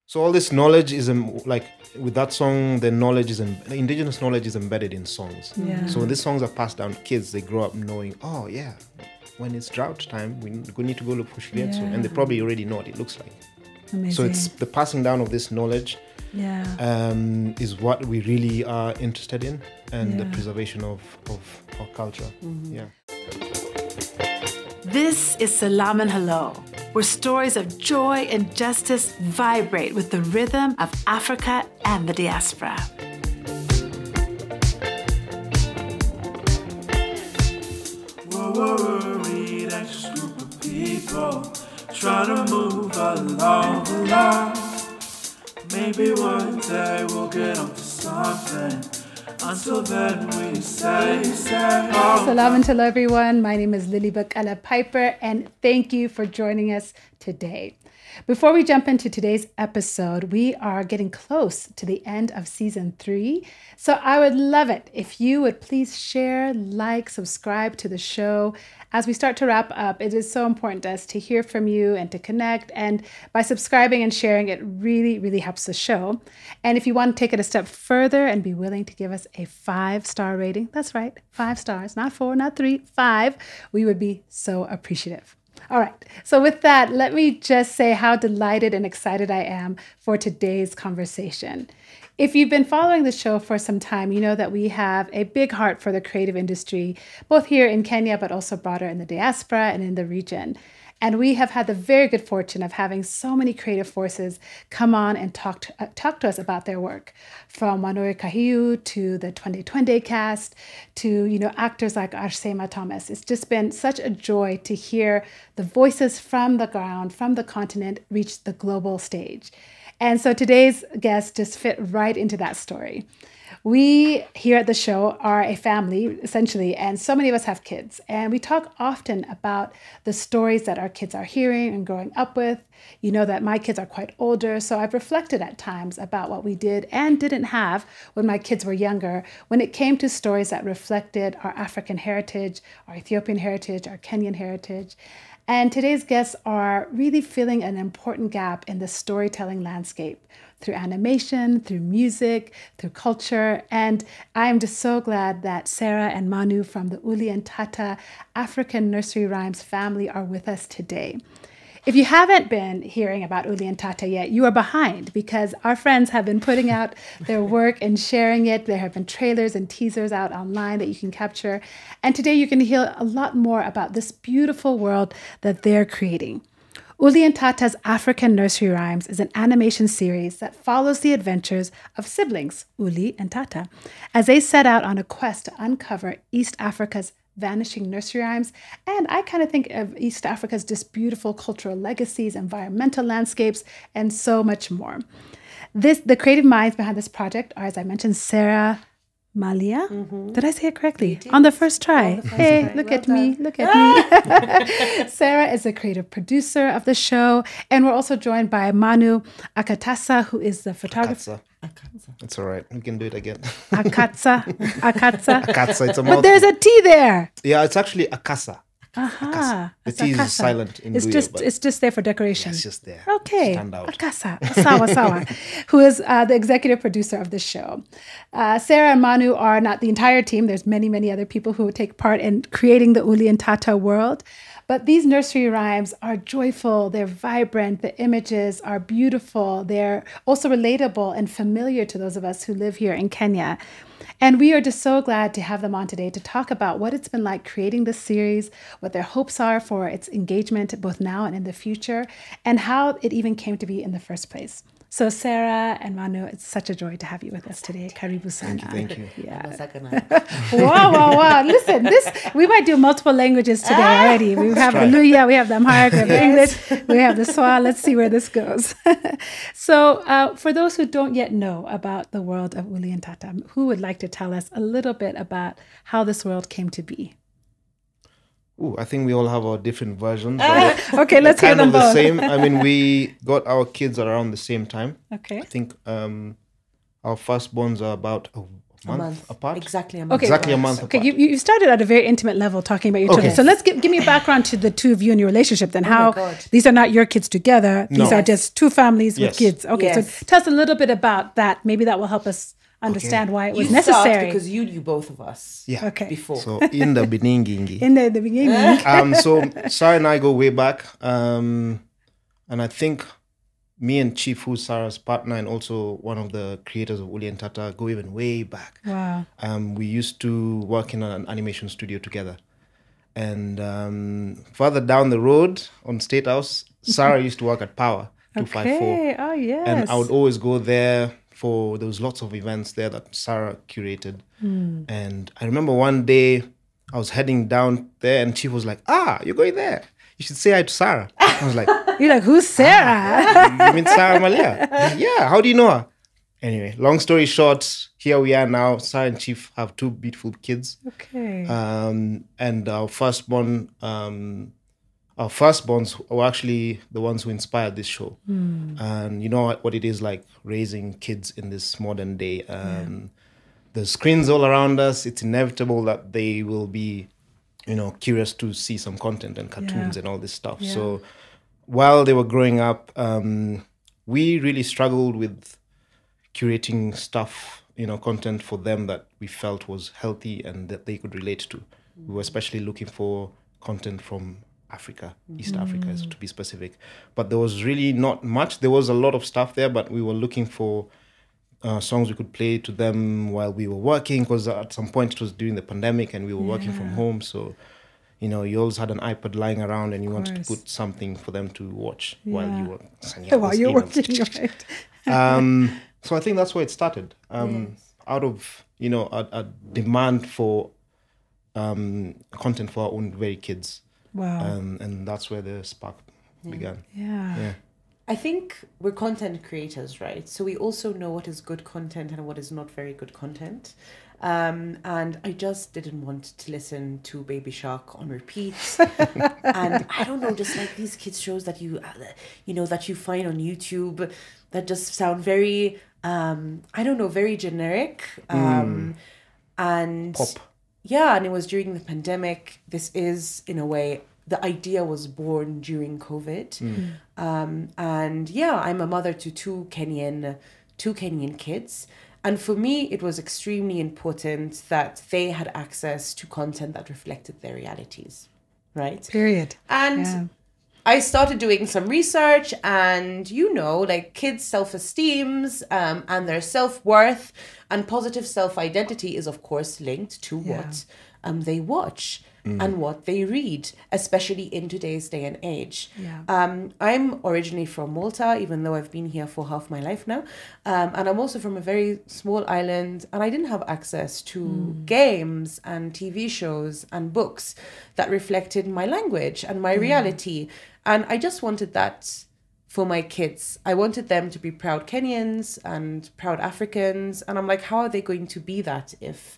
So all this knowledge is like with that song, the indigenous knowledge is embedded in songs. Yeah. So when these songs are passed down to kids, they grow up knowing, oh yeah, when it's drought time, we need to go look for shilietsu. Yeah. And they probably already know what it looks like. Amazing. So it's the passing down of this knowledge is what we really are interested in, and the preservation of our culture. Yeah. This is Selam Hello, where stories of joy and justice vibrate with the rhythm of Africa and the diaspora. We're worried, anxious group of people trying to move along. Maybe one day we'll get onto something. Until then, we say. Salam hello everyone. My name is Lilly Bekele-Piper, and thank you for joining us today. Before we jump into today's episode, we are getting close to the end of season 3. So I would love it if you would please share, like, subscribe to the show. As we start to wrap up, it is so important to us to hear from you and to connect. And by subscribing and sharing, it really, really helps the show. And if you want to take it a step further and be willing to give us a 5-star rating, that's right, 5 stars, not 4, not 3, 5, we would be so appreciative. All right. So with that, let me just say how delighted and excited I am for today's conversation. If you've been following the show for some time, you know that we have a big heart for the creative industry, both here in Kenya, but also broader in the diaspora and in the region. And we have had the very good fortune of having so many creative forces come on and talk to us about their work, from Manu to the 2020 cast to, actors like Arsema Thomas. It's just been such a joy to hear the voices from the ground, from the continent, reach the global stage. And so today's guests just fit right into that story. We here at the show are a family, essentially, and so many of us have kids. And we talk often about the stories that our kids are hearing and growing up with. You know that my kids are quite older, so I've reflected at times about what we did and didn't have when my kids were younger, when it came to stories that reflected our African heritage, our Ethiopian heritage, our Kenyan heritage. And today's guests are really filling an important gap in the storytelling landscape through animation, through music, through culture. And I am just so glad that Sarah and Manu from the Uli and Tata African Nursery Rhymes family are with us today. If you haven't been hearing about Uli and Tata yet, you are behind, because our friends have been putting out their work and sharing it. There have been trailers and teasers out online that you can capture. And today you can hear a lot more about this beautiful world that they're creating. Uli and Tata's African Nursery Rhymes is an animation series that follows the adventures of siblings, Uli and Tata, as they set out on a quest to uncover East Africa's vanishing nursery rhymes. And I kind of think of East Africa's just beautiful cultural legacies, environmental landscapes, and so much more. The creative minds behind this project are, as I mentioned, Sarah, Mallia. Did I say it correctly? On the first try. Look at me. Sarah is the creative producer of the show. And we're also joined by Manu Akatasa, who is the photographer. Akatasa. It's all right. We can do it again. Akatasa. Akatasa. It's a mouthful. But there's a T there. Yeah, it's actually Akasa. Aha. The T is silent in Luya, it's just there for decoration. Yeah, it's just there. Okay. Stand out. Akasa. Sawa. Who is the executive producer of the show. Sarah and Manu are not the entire team. There's many, many other people who take part in creating the Uli and Tata world. But these nursery rhymes are joyful, they're vibrant, the images are beautiful, they're also relatable and familiar to those of us who live here in Kenya. And we are just so glad to have them on today to talk about what it's been like creating this series, what their hopes are for its engagement both now and in the future, and how it even came to be in the first place. So Sarah and Manu, it's such a joy to have you with us today. Karibu sana. Thank you. Yeah. Wow. Listen, we might do multiple languages today already. We have the Luya, we have the Amharic, we have the English, we have the Swa. Let's see where this goes. So for those who don't yet know about the world of Uli and Tata, who would like to tell us a little bit about how this world came to be? Ooh, I think we all have our different versions. Okay, let's hear them both. Kind of the same. I mean, we got our kids around the same time. Okay. I think our firstborns are about month apart. Exactly a month. Okay. Exactly a month Okay, apart. you started at a very intimate level talking about your children. So let's give me a background to the two of you and your relationship then. How God. these are not your kids together. These are just two families with Yes. kids. Okay, Yes. so tell us a little bit about that. Maybe that will help us understand why it was You start necessary. because you knew both of us. Yeah. Okay. Before. So in the beginning. In the beginning. So Sarah and I go way back. And I think me and Chief, who's Sarah's partner and also one of the creators of Uli and Tata, go even way back. Wow. We used to work in an animation studio together. And further down the road on State House, Sarah used to work at Power 254. Okay. Oh, yes. And I would always go there there was lots of events there that Sarah curated. And I remember one day I was heading down there and Chief was like, you're going there. You should say hi to Sarah. I was like, You're like, who's Sarah? you mean Sarah Mallia? Yeah, how do you know her? Anyway, long story short, here we are now. Sarah and Chief have two beautiful kids. Okay. And our firstborns were actually the ones who inspired this show. And you know what it is like raising kids in this modern day. The screens all around us, it's inevitable that they will be, curious to see some content and cartoons and all this stuff. Yeah. So while they were growing up, we really struggled with curating stuff, content for them that we felt was healthy and that they could relate to. We were especially looking for content from Africa, East Africa to be specific. But there was really not much. There was a lot of stuff there, but we were looking for songs we could play to them while we were working, because at some point it was during the pandemic and we were working from home. So, you always had an iPad lying around and you wanted to put something for them to watch while you were sending out While those you're emails. working, right? So I think that's where it started. Out of, a demand for content for our own very kids. Wow. And that's where the spark began. Yeah. I think we're content creators, right? So we also know what is good content and what is not very good content. And I just didn't want to listen to Baby Shark on repeat. And I don't know, just like these kids shows that that you find on YouTube that just sound very, very generic. And Pop. yeah, and it was during the pandemic. This is, in a way, the idea was born during COVID. And yeah, I'm a mother to two Kenyan kids. And for me, it was extremely important that they had access to content that reflected their realities, right? Period. And I started doing some research and, like kids' self-esteems and their self-worth and positive self-identity is, of course, linked to what they watch and what they read, especially in today's day and age. Yeah. I'm originally from Malta, even though I've been here for half my life now. And I'm also from a very small island, and I didn't have access to games and TV shows and books that reflected my language and my reality. And I just wanted that for my kids. I wanted them to be proud Kenyans and proud Africans. And I'm like, how are they going to be that if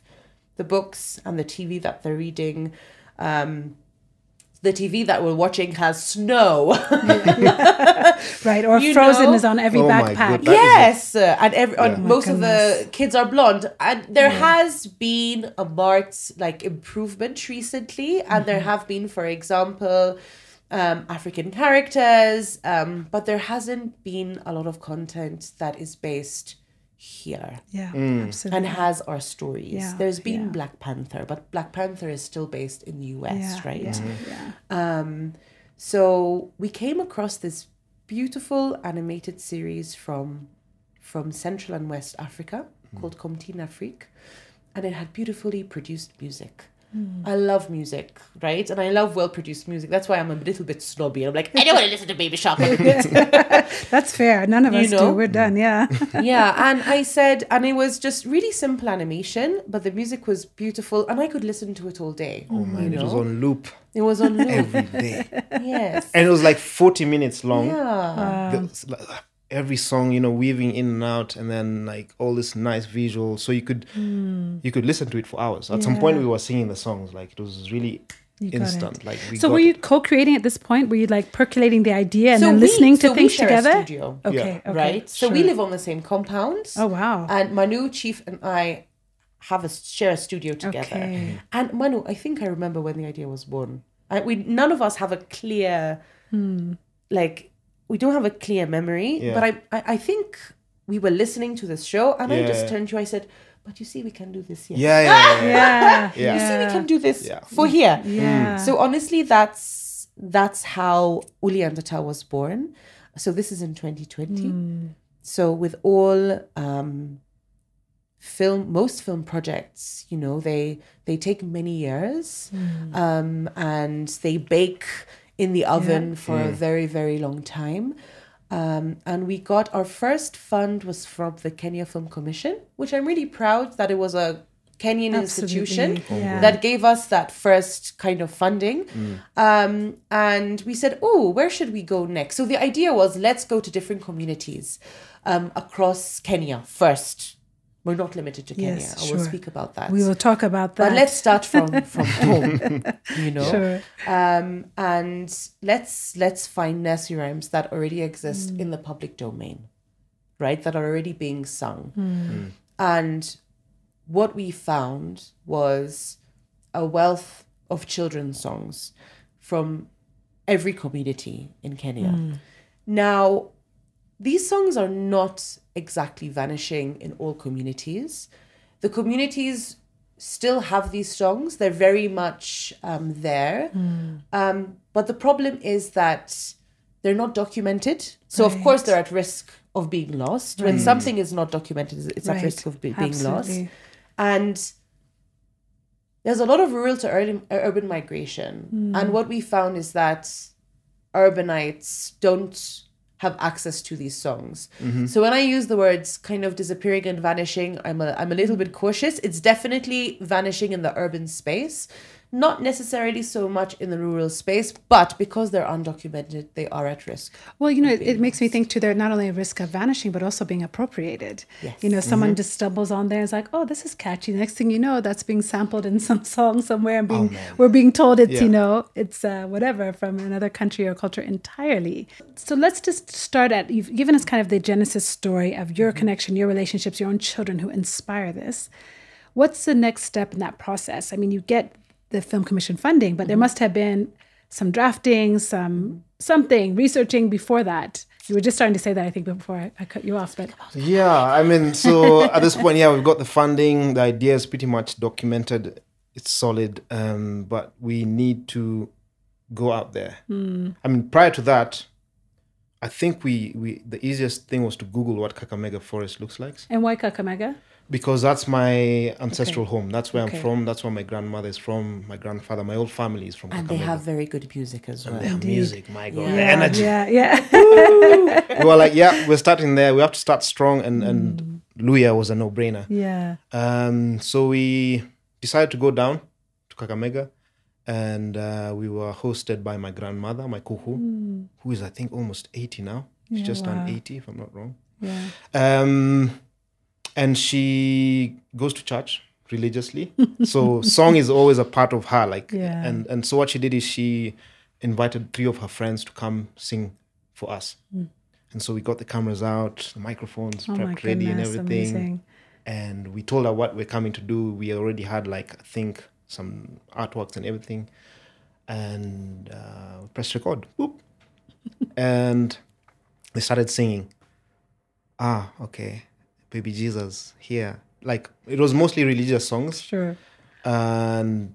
the books and the TV that they're reading, the TV that we're watching has snow. Right, or Frozen is on every backpack. Yes, and most of the kids are blonde. And there has been a marked improvement recently. And there have been, for example, African characters, but there hasn't been a lot of content that is based here. Yeah, absolutely. And has our stories. Yeah, There's been Black Panther, but Black Panther is still based in the US, right? So we came across this beautiful animated series from Central and West Africa called Comtine Afrique, and it had beautifully produced music. I love music, right? And I love well-produced music. That's why I'm a little bit snobby. I'm like, I don't want to listen to Baby Shark. That's fair. None of us do. We're done, yeah. And I said, and it was just really simple animation, but the music was beautiful, and I could listen to it all day. Oh man, it was on loop. It was on loop. Every day. Yes. And it was like 40 minutes long. Yeah. Every song, weaving in and out, and then all this nice visual. So you could listen to it for hours. At some point, we were singing the songs. It was really instant. So were you co-creating at this point? Were you percolating the idea and then listening to things together? A studio, okay, right. So we live on the same compound. Oh wow! And Manu, Chief, and I share a studio together. Okay. And Manu, I think I remember when the idea was born. None of us have a clear, like, we don't have a clear memory. Yeah. But I think we were listening to this show, and I just Yeah. turned to you. I said, "But you see, we can do this here. Yeah. You see, we can do this Yeah. for here." Yeah. So honestly, that's how Uli and Tata was born. So this is in 2020. So with all most film projects, you know, they take many years, and they bake in the oven for a very, very long time. And we got our first fund was from the Kenya Film Commission, which I'm really proud that it was a Kenyan institution Yeah. that gave us that first kind of funding. And we said, oh, where should we go next? So the idea was, let's go to different communities across Kenya first. We're not limited to Kenya. Yes, I will sure. speak about that. We will talk about that. But let's start from home, you know. Sure. And let's find nursery rhymes that already exist in the public domain, right? That are already being sung. And what we found was a wealth of children's songs from every community in Kenya. Now, these songs are not exactly vanishing in all communities. The communities still have these songs. They're very much there. But the problem is that they're not documented. So, of course, they're at risk of being lost. When something is not documented, it's at risk of being lost. And there's a lot of rural to urban migration. And what we found is that urbanites don't have access to these songs. So when I use the words kind of disappearing and vanishing, I'm a little bit cautious. It's definitely vanishing in the urban space, not necessarily so much in the rural space, but because they're undocumented, they are at risk. Well, you know, it makes me think too, they're not only a risk of vanishing, but also being appropriated. Yes. You know, someone just stumbles on there and is like, oh, this is catchy. Next thing you know, that's being sampled in some song somewhere and we're being told it's, you know, it's whatever from another country or culture entirely. So let's just start at, you've given us kind of the genesis story of your connection, your relationships, your own children who inspire this. What's the next step in that process? I mean, you get the Film Commission funding, but there must have been some drafting, something, researching before that. You were just starting to say that, I think, before I cut you off. But Yeah, I mean, so at this point, we've got the funding. The idea is pretty much documented. It's solid, but we need to go out there. I mean, prior to that, I think we the easiest thing was to Google what Kakamega Forest looks like. and why Kakamega? Because that's my ancestral home. That's where I'm from. That's where my grandmother is from. My grandfather, my whole family is from And Kakamega. they have very good music as well. Their music, my God, Yeah. the energy. Yeah. We were like, we're starting there. We have to start strong. And Luya was a no-brainer. Yeah. So we decided to go down to Kakamega. And we were hosted by my grandmother, my kuku, who is, I think, almost 80 now. She's just turned 80, if I'm not wrong. Yeah. And she goes to church religiously. So song is always a part of her. And so what she did is she invited 3 of her friends to come sing for us. And so we got the cameras out, the microphones prepped ready and everything. Amazing. And we told her what we're coming to do. We already had I think some artworks and everything. And pressed record. Boop. And they started singing. Okay. Baby Jesus here. It was mostly religious songs. Sure. And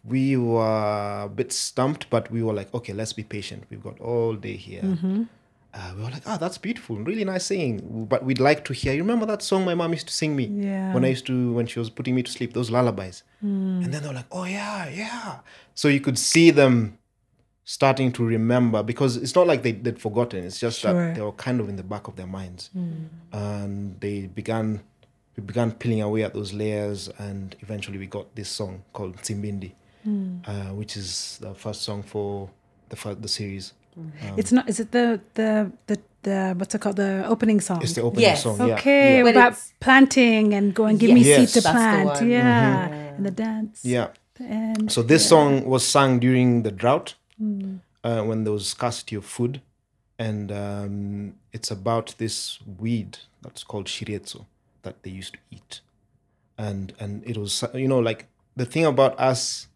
we were a bit stumped, but we were like, okay, let's be patient. We've got all day here. We were like, that's beautiful. Really nice singing. But we'd like to hear, you remember that song my mom used to sing me? Yeah. When she was putting me to sleep, those lullabies. And then they were like, oh yeah. So you could see them starting to remember, because it's not like they'd forgotten. It's just that they were kind of in the back of their minds. And we began peeling away at those layers, and eventually we got this song called Tsimbindi, which is the first song for the series. It's not, is it the what's it called, the opening song? It's the opening song, yeah. Okay, When about it's- planting and go and give me Yes. seed to That's the plant. one. Yeah. And the dance. Yeah. The end. So this song was sung during the drought, when there was scarcity of food. And it's about this weed that's called shiretso that they used to eat. and it was, you know, like the thing about us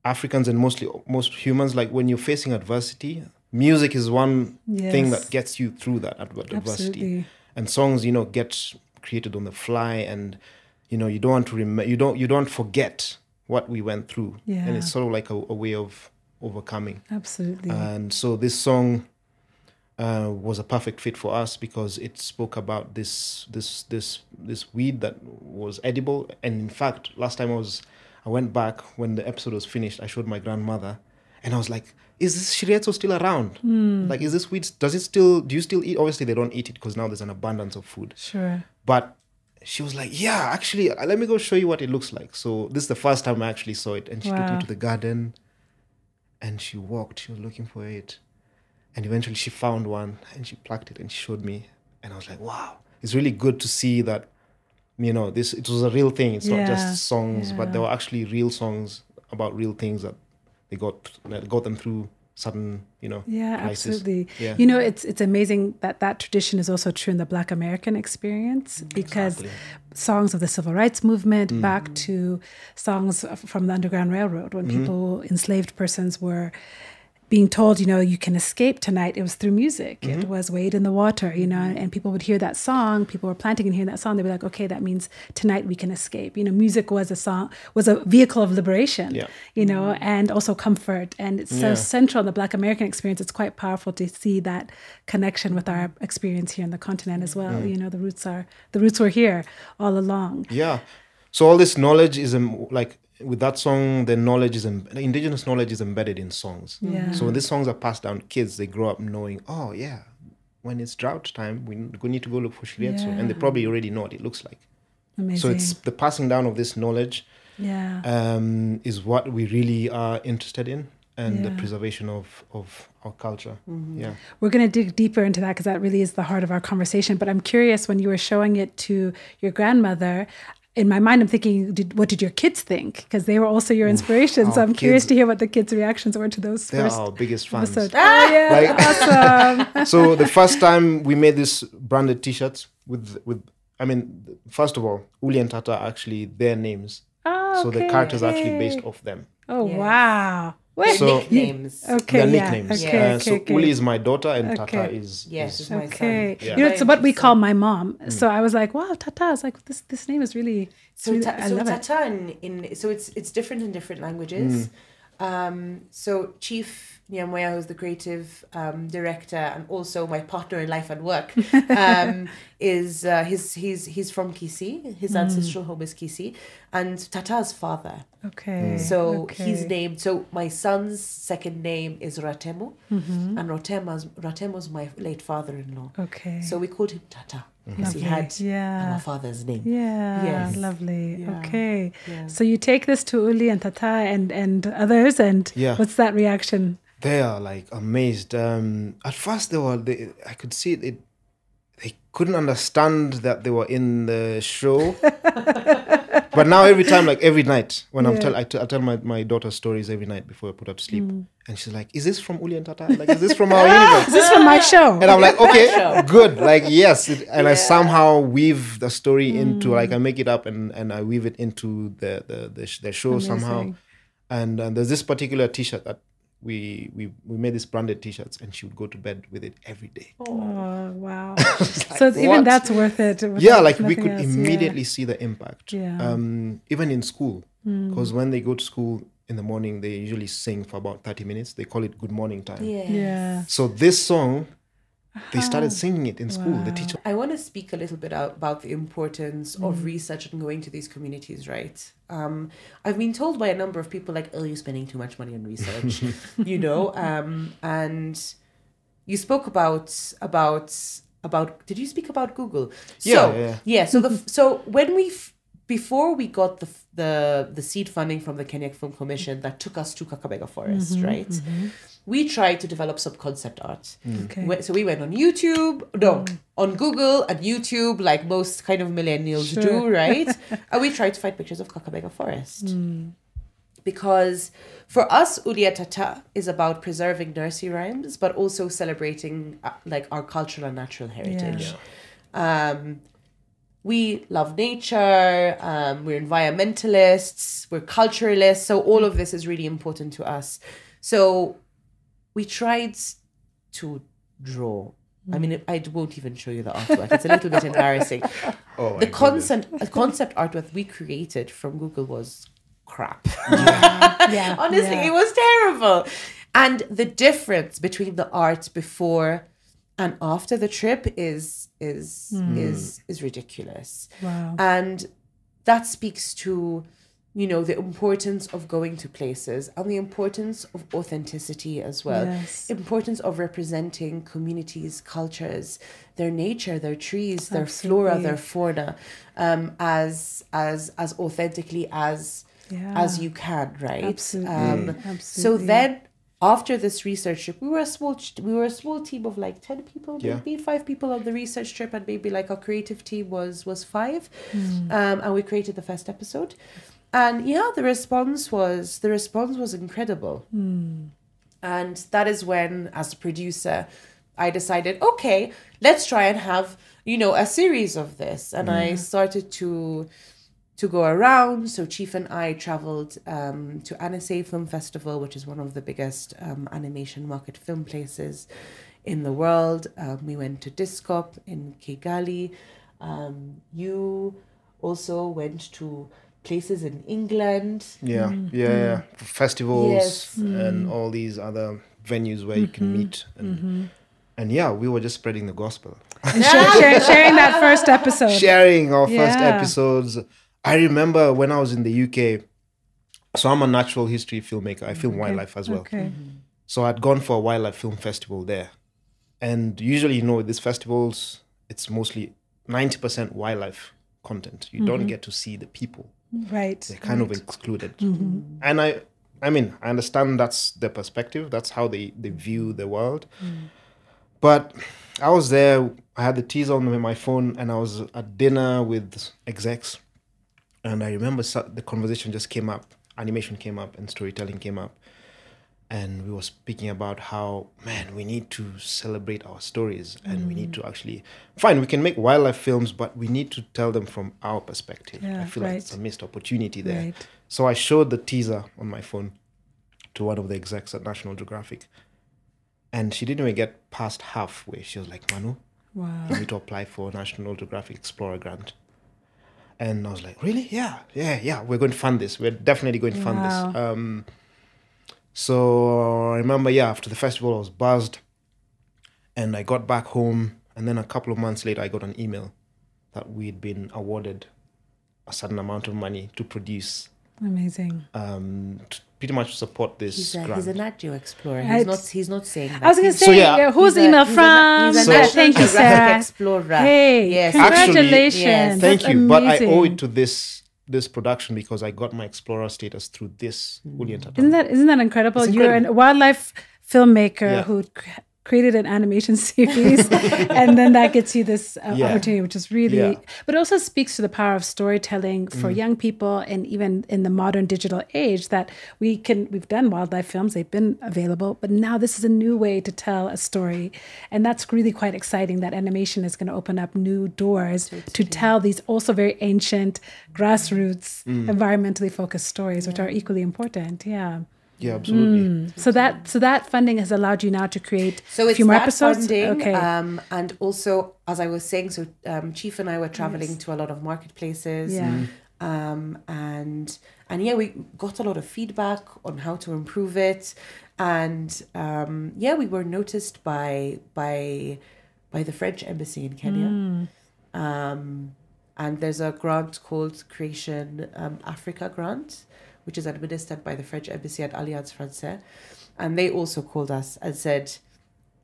Africans and most humans, like when you're facing adversity, music is one thing that gets you through that adversity. Absolutely. And songs, you know, get created on the fly, and you know, you don't want to you don't forget what we went through, and it's sort of like a way of overcoming. Absolutely. And so this song was a perfect fit for us because it spoke about this weed that was edible. And in fact, last time I went back when the episode was finished, I showed my grandmother, and I was like, is this shirieto still around? Like, is this weed, do you still eat? Obviously, they don't eat it because now there's an abundance of food. Sure. But she was like, yeah, actually, let me go show you what it looks like. So this is the first time I actually saw it. And she took me to the garden, and she was looking for it. And eventually she found one, and she plucked it, and she showed me. And I was like, wow, it's really good to see that, you know, it was a real thing. It's not just songs, but there were actually real songs about real things that got them through sudden, you know, crisis. Absolutely. Yeah. You know, it's amazing that tradition is also true in the Black American experience, because songs of the civil rights movement back to songs from the Underground Railroad, when people, enslaved persons, were being told, you know, you can escape tonight. It was through music. It was Wade in the Water, you know, and people would hear that song. People were planting and hearing that song. They'd be like, okay, that means tonight we can escape. You know, music was a vehicle of liberation, you know, and also comfort. And it's so central in the Black American experience. It's quite powerful to see that connection with our experience here in the continent as well. You know, the roots were here all along. Yeah. So all this knowledge is like, with that song, the indigenous knowledge is embedded in songs. So when these songs are passed down to kids, they grow up knowing, oh yeah, when it's drought time, we need to go look for shirieto. And they probably already know what it looks like. Amazing. So it's the passing down of this knowledge is what we really are interested in, and the preservation of our culture. Yeah. We're going to dig deeper into that, because that really is the heart of our conversation. But I'm curious, when you were showing it to your grandmother, in my mind, I'm thinking, what did your kids think? Because they were also your inspiration. So I'm curious to hear what the kids' reactions were to those They're first our biggest fans. episodes. Oh, yeah, awesome. So the first time we made this branded T-shirts with I mean, first of all, Uli and Tata are actually their names. Oh, so the characters are actually based off them. Oh, wow. Wait, So- nicknames. Okay, Their yeah. nicknames. Okay, So okay. Uli is my daughter, and Okay. Tata is Yes, is- it's my Okay. son. Yeah. You know, it's what we call my mom. So I was like, wow, Tata. I was like, this name is really, So, I love it. Tata so it's different in different languages. So Chief Nyamwea, who's the creative director and also my partner in life and work, is he's from Kisii. His ancestral home is Kisii, and Tata's father. Okay. So he's named. So my son's second name is Ratemo, and Ratemo's my late father-in-law. Okay. So we called him Tata because he Lovely. had our father's name. Yeah, Yes. lovely. Yeah. Okay. Yeah. So you take this to Uli and Tata and others, and what's that reaction? They are like amazed. At first, I could see it. They couldn't understand that they were in the show. But now every time, like every night, when I tell my daughter stories every night before I put her to sleep, and she's like, "Is this from Uli and Tata? Like, is this from our universe? Is this from my show? And I'm like, okay, good. Like, yes. And I somehow weave the story into, like, I make it up and I weave it into the show somehow. And there's this particular T-shirt that we made these branded T-shirts, and she would go to bed with it every day. Oh, wow. Like, So even what? that's worth it. Yeah, like we nothing could else, immediately see the impact. Yeah. Even in school, because when they go to school in the morning, they usually sing for about 30 minutes. They call it good morning time. Yeah. So this song, they started singing it in school. The teacher. I want to speak a little bit about the importance of research and going to these communities, right? I've been told by a number of people, like, oh, you're spending too much money on research, you know? And you spoke about did you speak about Google? So when before we got the seed funding from the Kenya Film Commission that took us to Kakamega Forest, right? We tried to develop some concept art. Okay. So we went on on Google and YouTube, like most kind of millennials do, right? And we tried to find pictures of Kakamega Forest. Because for us, Uli and Tata is about preserving nursery rhymes, but also celebrating like our cultural and natural heritage. we love nature, we're environmentalists, we're culturalists. So all of this is really important to us. So we tried to draw. I mean, I won't even show you the artwork. It's a little bit embarrassing. The concept artwork we created from Google was crap. Honestly, it was terrible. And the difference between the art before and after the trip is ridiculous. Wow. And that speaks to, you know, the importance of going to places and the importance of authenticity as well. Yes. Importance of representing communities, cultures, their nature, their trees, their flora, their fauna, as authentically as you can, right? Absolutely. So then, after this research trip, we were a small team of like 10 people, maybe 5 people on the research trip, and maybe like our creative team was 5, and we created the first episode. And the response was incredible. And that is when, as a producer, I decided, okay, let's try and have, you know, a series of this. And I started to go around. So Chief and I traveled to Annecy Film Festival, which is one of the biggest animation market film places in the world. We went to Discop in Kigali. You also went to places in England. Festivals and all these other venues where you can meet. And we were just spreading the gospel. And sharing that first episode. Sharing our first episodes. I remember when I was in the UK, so I'm a natural history filmmaker. I film wildlife as well. Okay. So I'd gone for a wildlife film festival there. And usually, you know, these festivals, it's mostly 90% wildlife content. You don't get to see the people. Right. They're kind of excluded. And I mean, I understand that's their perspective. That's how they view the world. But I was there. I had the teaser on my phone and I was at dinner with execs. And I remember the conversation just came up. Animation came up and storytelling came up. And we were speaking about how, man, we need to celebrate our stories and we need to actually, fine, we can make wildlife films, but we need to tell them from our perspective. I feel like it's a missed opportunity there. Right. So I showed the teaser on my phone to one of the execs at National Geographic. And she didn't even get past halfway. She was like, Manu, you need to apply for a National Geographic Explorer grant. And I was like, really? Yeah, we're going to fund this. We're definitely going to fund this. So I remember, after the festival, I was buzzed and I got back home. And then a couple of months later, I got an email that we'd been awarded a certain amount of money to produce. Amazing. To pretty much support this grant. He's a Nat Geo explorer. He's not saying that. I was going to say, who's the email from? He's a National Thank you, Geographic Sarah. Explorer. Hey, yes. Congratulations. Actually, thank That's you. But I amazing. owe it to this production because I got my explorer status through this Uli and Tata. Isn't that incredible? It's You're incredible. a wildlife filmmaker who created an animation series, and then that gets you this opportunity, which is really, but it also speaks to the power of storytelling for young people, and even in the modern digital age, that we've done wildlife films, they've been available, but now this is a new way to tell a story, and that's really quite exciting. That animation is going to open up new doors to tell these also very ancient, grassroots, environmentally focused stories, which are equally important. Yeah, absolutely. So that funding has allowed you now to create So a it's few more that episodes. funding, Okay. and also, as I was saying, so Chief and I were traveling to a lot of marketplaces, and we got a lot of feedback on how to improve it, and we were noticed by the French embassy in Kenya, and there's a grant called Creation Africa grant, which is administered by the French embassy at Alliance Française. And they also called us and said,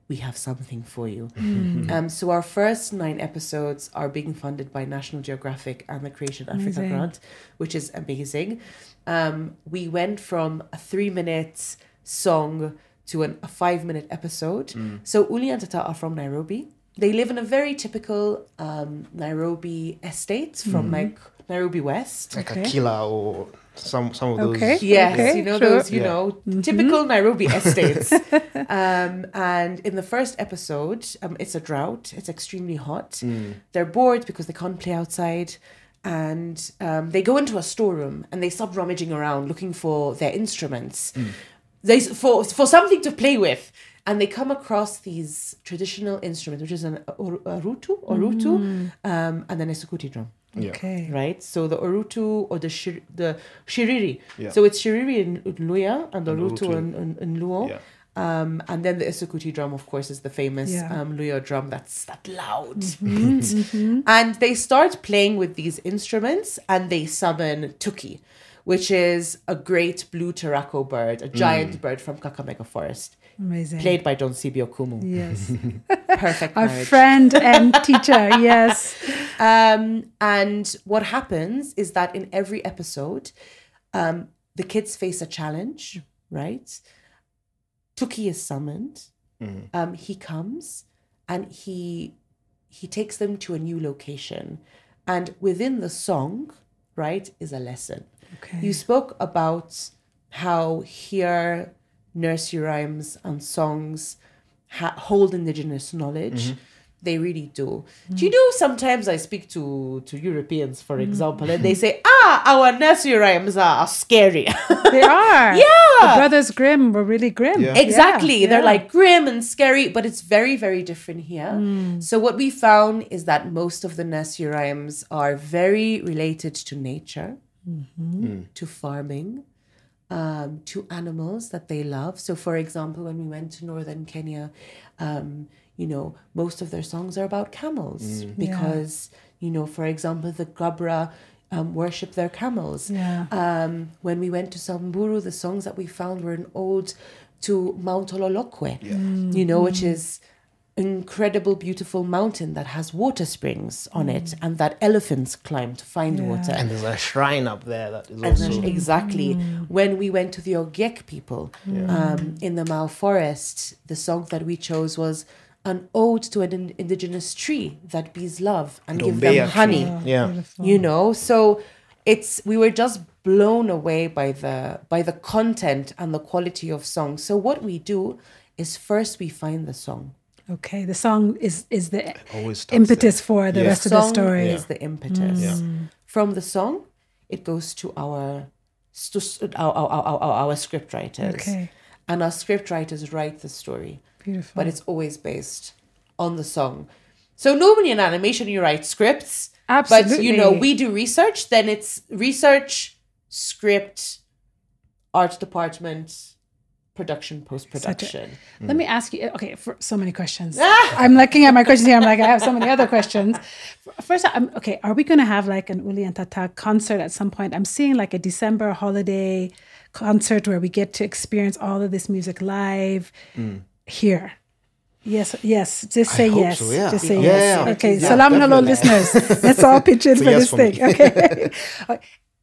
we have something for you. So our first 9 episodes are being funded by National Geographic and the Creation Africa grant, which is amazing. We went from a 3-minute song to a 5-minute episode. So Uli and Tata are from Nairobi. They live in a very typical Nairobi estate from like Nairobi West. Like Akila or some of those. Okay. Yes, Okay, you know sure. those, typical Nairobi estates. And in the first episode, it's a drought. It's extremely hot. They're bored because they can't play outside. And they go into a storeroom and they start rummaging around looking for their instruments. For something to play with. And they come across these traditional instruments, which is an orutu, and then a sukuti drum. Yeah. Okay. Right, so the orutu or the shiriri. Yeah. So it's shiriri in Luya and the And orutu Urutu. in Luo. Yeah. And then the isukuti drum, of course, is the famous Yeah. Luya drum. That's that loud. And they start playing with these instruments, and they summon tuki, which is a great blue taraco bird, a giant bird from Kakamega Forest, Amazing. played by Don Sibio Kumu. Yes. Perfect Our marriage. friend and teacher. Yes. And what happens is that in every episode, the kids face a challenge, right? Tuki is summoned. He comes and he takes them to a new location. And within the song, right, is a lesson. Okay. You spoke about how here nursery rhymes and songs hold indigenous knowledge. They really do. Do you know, sometimes I speak to Europeans, for example, and they say, our nursery rhymes are scary. They are. Yeah. The Brothers Grimm were really grim. Yeah. Exactly. Yeah, They're yeah. like grim and scary, but it's very, very different here. So what we found is that most of the nursery rhymes are very related to nature, to farming, to animals that they love. So for example, when we went to northern Kenya, most of their songs are about camels because, for example, the Gabra worship their camels. Yeah. When we went to Samburu, the songs that we found were an ode to Mount Ololokwe, which is incredible, beautiful mountain that has water springs on it and that elephants climb to find water. And there's a shrine up there that is And also. then, exactly. When we went to the Ogiek people in the Mau forest, the song that we chose was an ode to an indigenous tree that bees love and give them Dombea honey. tree. Yeah. Beautiful. So we were just blown away by the content and the quality of song. So what we do is first we find the song. Okay. The song is the Always starts impetus for the Yeah. rest of the Song story. is the impetus. From the song, it goes to our script writers. Okay. And our script writers write the story. Beautiful. But it's always based on the song. So normally in animation you write scripts. Absolutely. But we do research, then it's research, script, art department, production, post-production. Let me ask you, okay, for so many questions. I'm looking at my questions here. I'm like, I have so many other questions. First, are we going to have like an Uli and Tata concert at some point? I'm seeing like a December holiday concert where we get to experience all of this music live here. Yes. Just say hope yes. so, yeah. Just say Yeah, yes. yeah. Okay. Yeah, Salam hello, definitely. listeners. Let's all pitch in It's a for yes this for thing. me. Okay.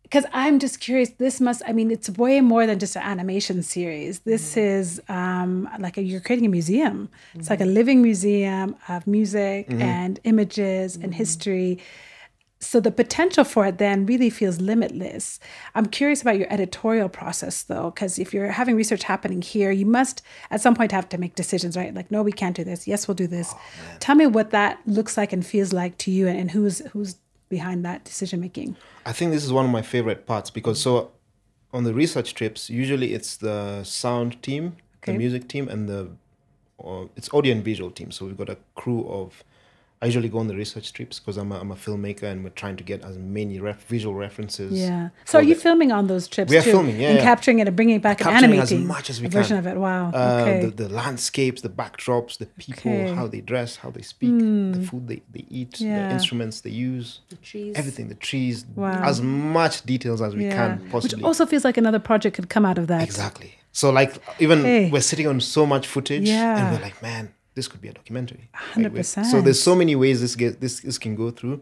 Because I'm just curious. It's way more than just an animation series. This is you're creating a museum. It's like a living museum of music and images and history. So the potential for it then really feels limitless. I'm curious about your editorial process though, because if you're having research happening here, you must at some point have to make decisions, right? Like, no, we can't do this. Yes, we'll do this. Tell me what that looks like and feels like to you, and who's behind that decision making. I think this is one of my favorite parts because on the research trips, usually it's the sound team, Okay. the music team, and it's audio and visual team. So we've got a crew of. I usually go on the research trips because I'm a filmmaker and we're trying to get as many visual references. Yeah. So are you filming on those trips We are too? filming, yeah, and yeah. capturing it and bringing it back and Capturing as animating much as we a version can. of it. Wow. Okay. The landscapes, the backdrops, the people, Okay. how they dress, how they speak, the food they eat, Yeah. the instruments they use, The trees. everything, the trees, Wow. as much details as we can Which possibly. also feels like another project could come out of that. Exactly. So even Hey. we're sitting on so much footage Yeah. and we're like, man, this could be a documentary. 100%. So there's so many ways this can go through.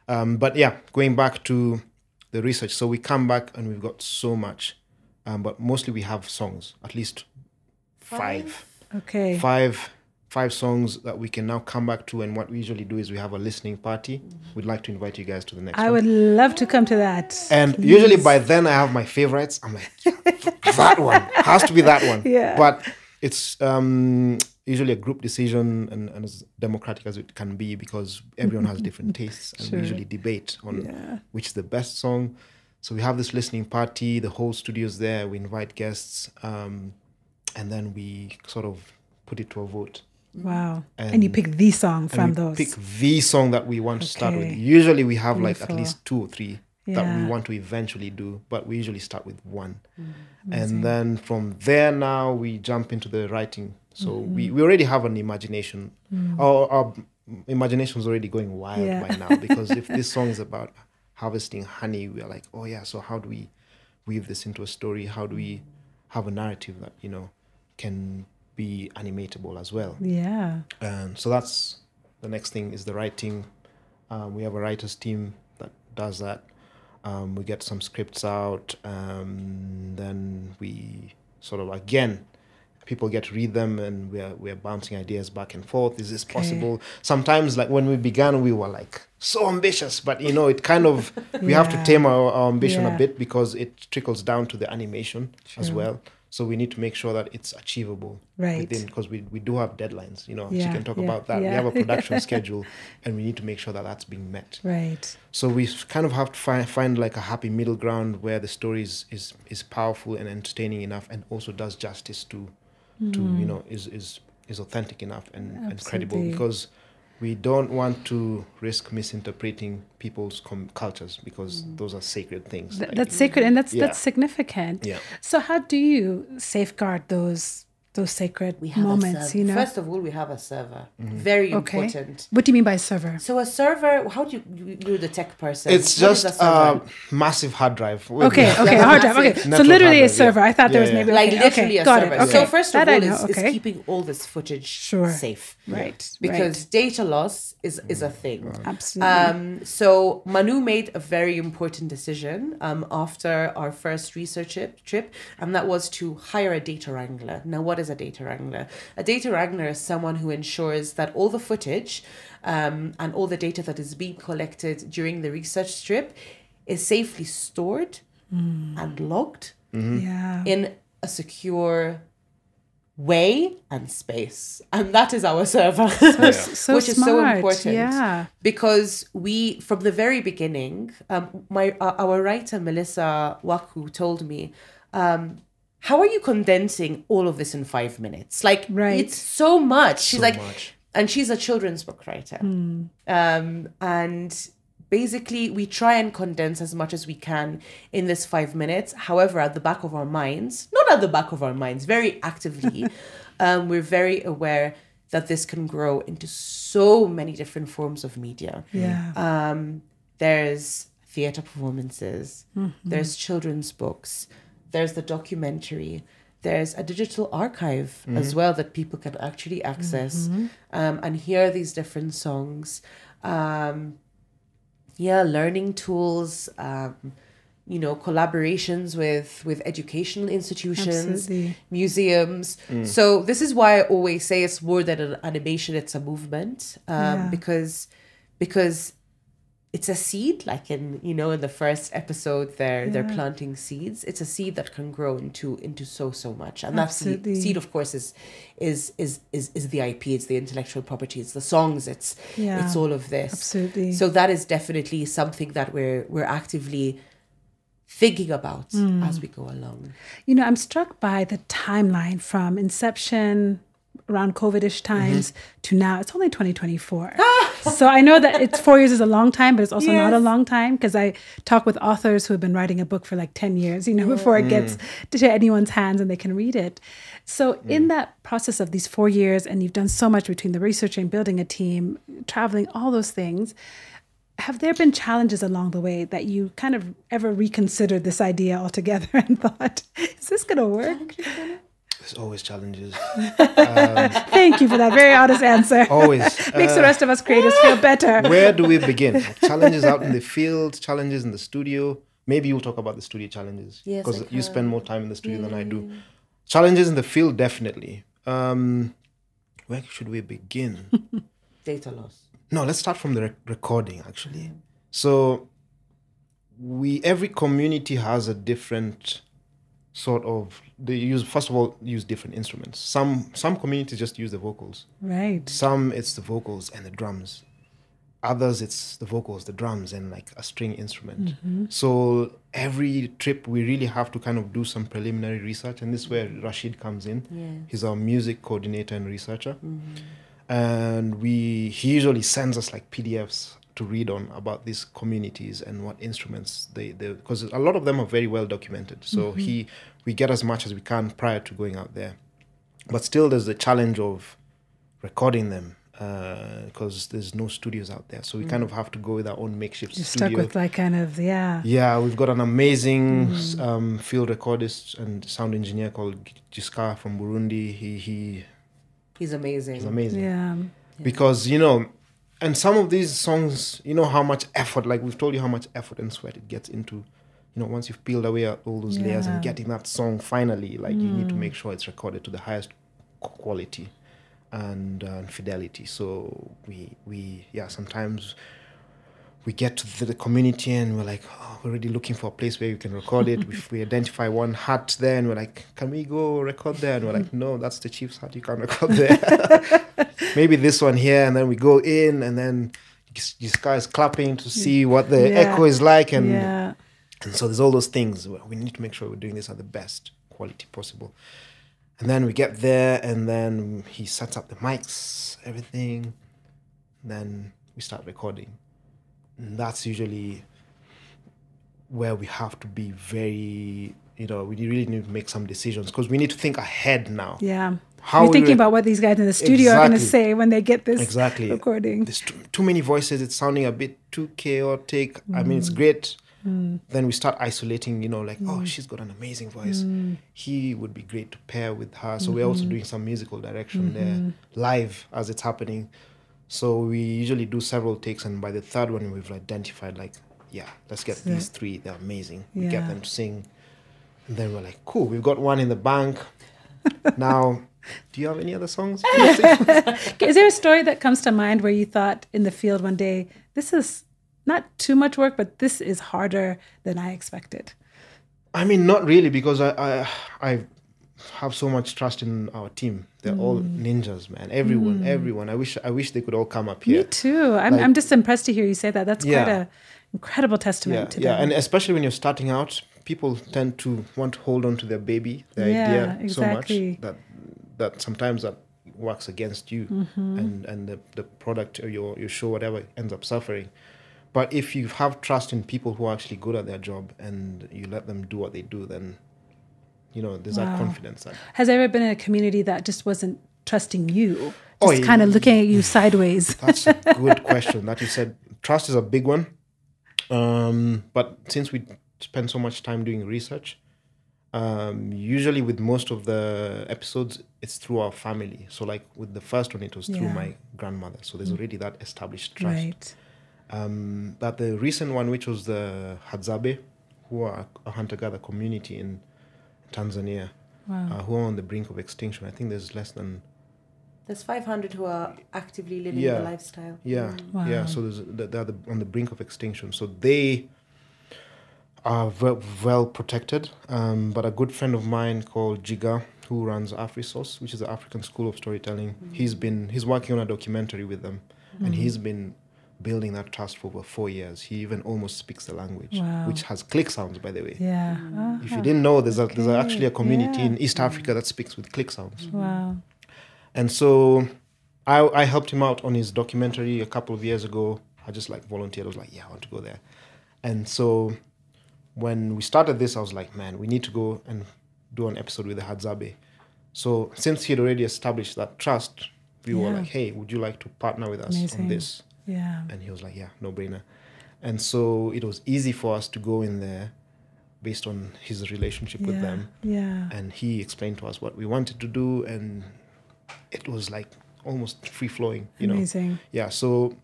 But yeah, going back to the research. So we come back and we've got so much. But mostly we have songs, at least five. Okay. 5 5 songs that we can now come back to. And what we usually do is we have a listening party. We'd like to invite you guys to the next one. I would love to come to that. And Please. usually by then I have my favorites. I'm like, yeah, that one has to be that one. Yeah. But it's usually a group decision and as democratic as it can be, because everyone has different tastes, and we usually debate on which is the best song. So we have this listening party, the whole studio's there, we invite guests, and then we sort of put it to a vote. Wow. And you pick the song from those. Pick the song that we want to start with. Usually we have like at Wonderful. least 2 or 3 that we want to eventually do, but we usually start with one. And then from there now we jump into the writing. So we already have an imagination. Our imagination is already going wild by now, because if this song is about harvesting honey, we are like, oh yeah, so how do we weave this into a story? How do we have a narrative that, you know, can be animatable as well? Yeah. And so that's the next thing, is the writing. We have a writers team that does that. We get some scripts out, then we sort of, again, people get to read them, and we're bouncing ideas back and forth. Is this possible? Sometimes, like when we began, we were like so ambitious, but you know, it kind of, we have to tame our ambition a bit, because it trickles down to the animation as well. So we need to make sure that it's achievable within, because we do have deadlines, you know, so you can talk about that. We have a production schedule, and we need to make sure that that's being met. Right. So we kind of have to find like a happy middle ground where the story is powerful and entertaining enough, and also does justice to you know, is authentic enough and credible, because we don't want to risk misinterpreting people's cultures, because those are sacred things. That's sacred, and that's significant. Yeah. So how do you safeguard those sacred moments, you know? First of all, we have a server. Very important. What do you mean by server? So a server, how do you're the tech person? It's just a massive hard drive. Okay, a hard drive. Okay, so literally a server. I thought there was maybe like literally a server. Okay. So first of all, is Okay. keeping all this footage safe, Right? Because data loss is a thing. Absolutely. So Manu made a very important decision after our first research trip, and that was to hire a data wrangler. Now, what is a data wrangler? A data wrangler is someone who ensures that all the footage and all the data that is being collected during the research trip is safely stored and logged in a secure way and space, and that is our server, So which is so smart. important. Because we, from the very beginning, our writer Melissa Waku told me, how are you condensing all of this in 5 minutes? Like, it's so much. She's and she's a children's book writer. And basically, we try and condense as much as we can in this 5 minutes. However, at the back of our minds, not at the back of our minds, very actively, we're very aware that this can grow into so many different forms of media. There's theatre performances, there's children's books, there's the documentary, there's a digital archive as well that people can actually access and hear these different songs. Learning tools, collaborations with educational institutions, museums. So this is why I always say it's more than an animation, it's a movement, because it's a seed, like in the first episode they're planting seeds. It's a seed that can grow into so much. And that's the seed, of course, is the IP, it's the intellectual property, it's the songs, it's all of this. Absolutely. So that is definitely something that we're actively thinking about as we go along. I'm struck by the timeline from inception around COVID-ish times to now. It's only 2024. So I know that it's 4 years is a long time, but it's also not a long time, because I talk with authors who have been writing a book for like 10 years, before it gets to anyone's hands and they can read it. So in that process of these 4 years, and you've done so much between the researching, building a team, traveling, all those things, have there been challenges along the way that you kind of ever reconsidered this idea altogether and thought, is this going to work? There's always challenges. Thank you for that very honest answer. Always. Makes the rest of us creators feel better. Where do we begin? Challenges out in the field, challenges in the studio. Maybe you'll talk about the studio challenges. Yes, because you spend more time in the studio than I do. Challenges in the field, definitely. where should we begin? Data loss. No, let's start from the recording, actually. So every community has a different sort of, first of all, use different instruments. Some communities just use the vocals. Right. Some, it's the vocals and the drums. Others, it's the vocals, the drums, and like a string instrument. So every trip, we really have to kind of do some preliminary research. And this is where Rashid comes in. Yeah. He's our music coordinator and researcher. And he usually sends us like PDFs to read on about these communities and what instruments they because a lot of them are very well documented. So we get as much as we can prior to going out there. But still, there's the challenge of recording them. Because there's no studios out there, so we kind of have to go with our own makeshift You're studio. stuck with like kind of, Yeah, we've got an amazing field recordist and sound engineer called Jiska from Burundi. He's amazing. He's amazing. Yeah. Because, you know, and some of these songs, you know how much effort, like we've told you how much effort and sweat it gets into, you know, once you've peeled away all those layers and getting that song finally, like you need to make sure it's recorded to the highest quality and fidelity. So we sometimes we get to the community and we're like, oh, we're already looking for a place where you can record it. If we identify one hut there and we're like, can we go record there? And we're like, no, that's the chief's hut, you can't record there. Maybe this one here. And then we go in and then this guy is clapping to see what the echo is like. And so there's all those things. We need to make sure we're doing this at the best quality possible. And then we get there and then he sets up the mics, everything. Then we start recording. And that's usually where we have to be very, you know, we really need to make some decisions because we need to think ahead now. Yeah. How You're thinking about what these guys in the studio are going to say when they get this recording. There's too many voices. It's sounding a bit too chaotic. I mean, it's great. Then we start isolating, you know, like, oh, she's got an amazing voice. He would be great to pair with her. So we're also doing some musical direction there live as it's happening. So we usually do several takes. And by the third one, we've identified like, yeah, let's get these three. They're amazing. We get them to sing. And then we're like, cool, we've got one in the bank. Now, do you have any other songs? Is there a story that comes to mind where you thought in the field one day, this is not too much work, but this is harder than I expected? I mean, not really, because I have so much trust in our team. They're all ninjas, man. Everyone. I wish they could all come up here. Me too. I'm just impressed to hear you say that. That's quite an incredible testament to them. Yeah, and especially when you're starting out, people tend to want to hold on to their baby, their idea so much that sometimes that works against you and the product or your show, whatever, ends up suffering. But if you have trust in people who are actually good at their job and you let them do what they do, then, you know, there's that confidence. Has there ever been a community that just wasn't trusting you, just kind of looking at you sideways? That's a good question that you said. Trust is a big one. But since we spend so much time doing research, usually with most of the episodes, it's through our family. So like with the first one, it was through my grandmother. So there's already that established trust. Right. But the recent one, which was the Hadzabe, who are a hunter-gatherer community in Tanzania, who are on the brink of extinction. I think there's less than... There's 500 who are actively living the lifestyle. Yeah, so they're on the brink of extinction. So they are well protected. But a good friend of mine called Jiga, who runs AfriSource, which is the African School of Storytelling, he's working on a documentary with them. And he's been building that trust for over 4 years. He even almost speaks the language, which has click sounds, by the way. Yeah. If you didn't know, there's actually a community in East Africa that speaks with click sounds. Wow. And so I helped him out on his documentary a couple of years ago. I just like volunteered. I was like, yeah, I want to go there. And so when we started this, I was like, man, we need to go and do an episode with the Hadzabe. So since he had already established that trust, we were like, hey, would you like to partner with us on this? Yeah. And he was like, yeah, no brainer. And so it was easy for us to go in there based on his relationship with them. Yeah. And he explained to us what we wanted to do. And it was like almost free flowing, you know. Amazing. Yeah. So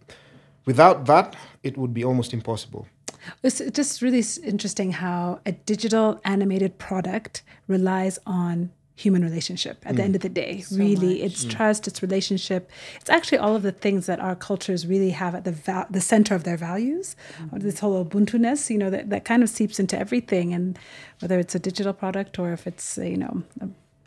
without that, it would be almost impossible. It's just really interesting how a digital animated product relies on human relationship at the end of the day. Really, it's trust, it's relationship. It's actually all of the things that our cultures really have at the center of their values. This whole Ubuntu-ness, that kind of seeps into everything. And whether it's a digital product or if it's, a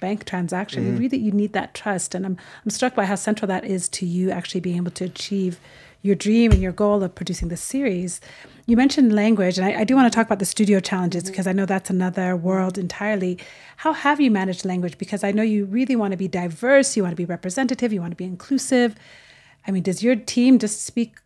bank transaction, you need that trust. And I'm struck by how central that is to you actually being able to achieve your dream and your goal of producing this series. You mentioned language, and I do want to talk about the studio challenges because I know that's another world entirely. How have you managed language? Because I know you really want to be diverse, you want to be representative, you want to be inclusive. I mean, does your team just speak?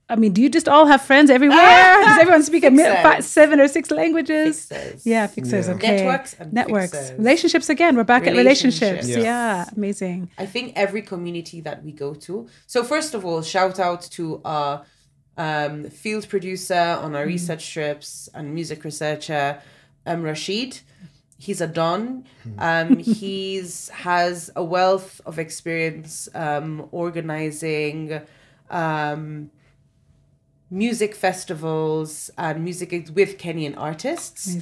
I mean, do you just all have friends everywhere? Does everyone speak 7 or 6 languages? Fixers. Yeah, fixers, okay. Networks. Fixers. Relationships again. We're back at relationships. Yeah, amazing. I think every community that we go to. So first of all, shout out to our field producer on our research trips and music researcher, Rashid. He's a don. He's has a wealth of experience organizing music festivals and music with Kenyan artists.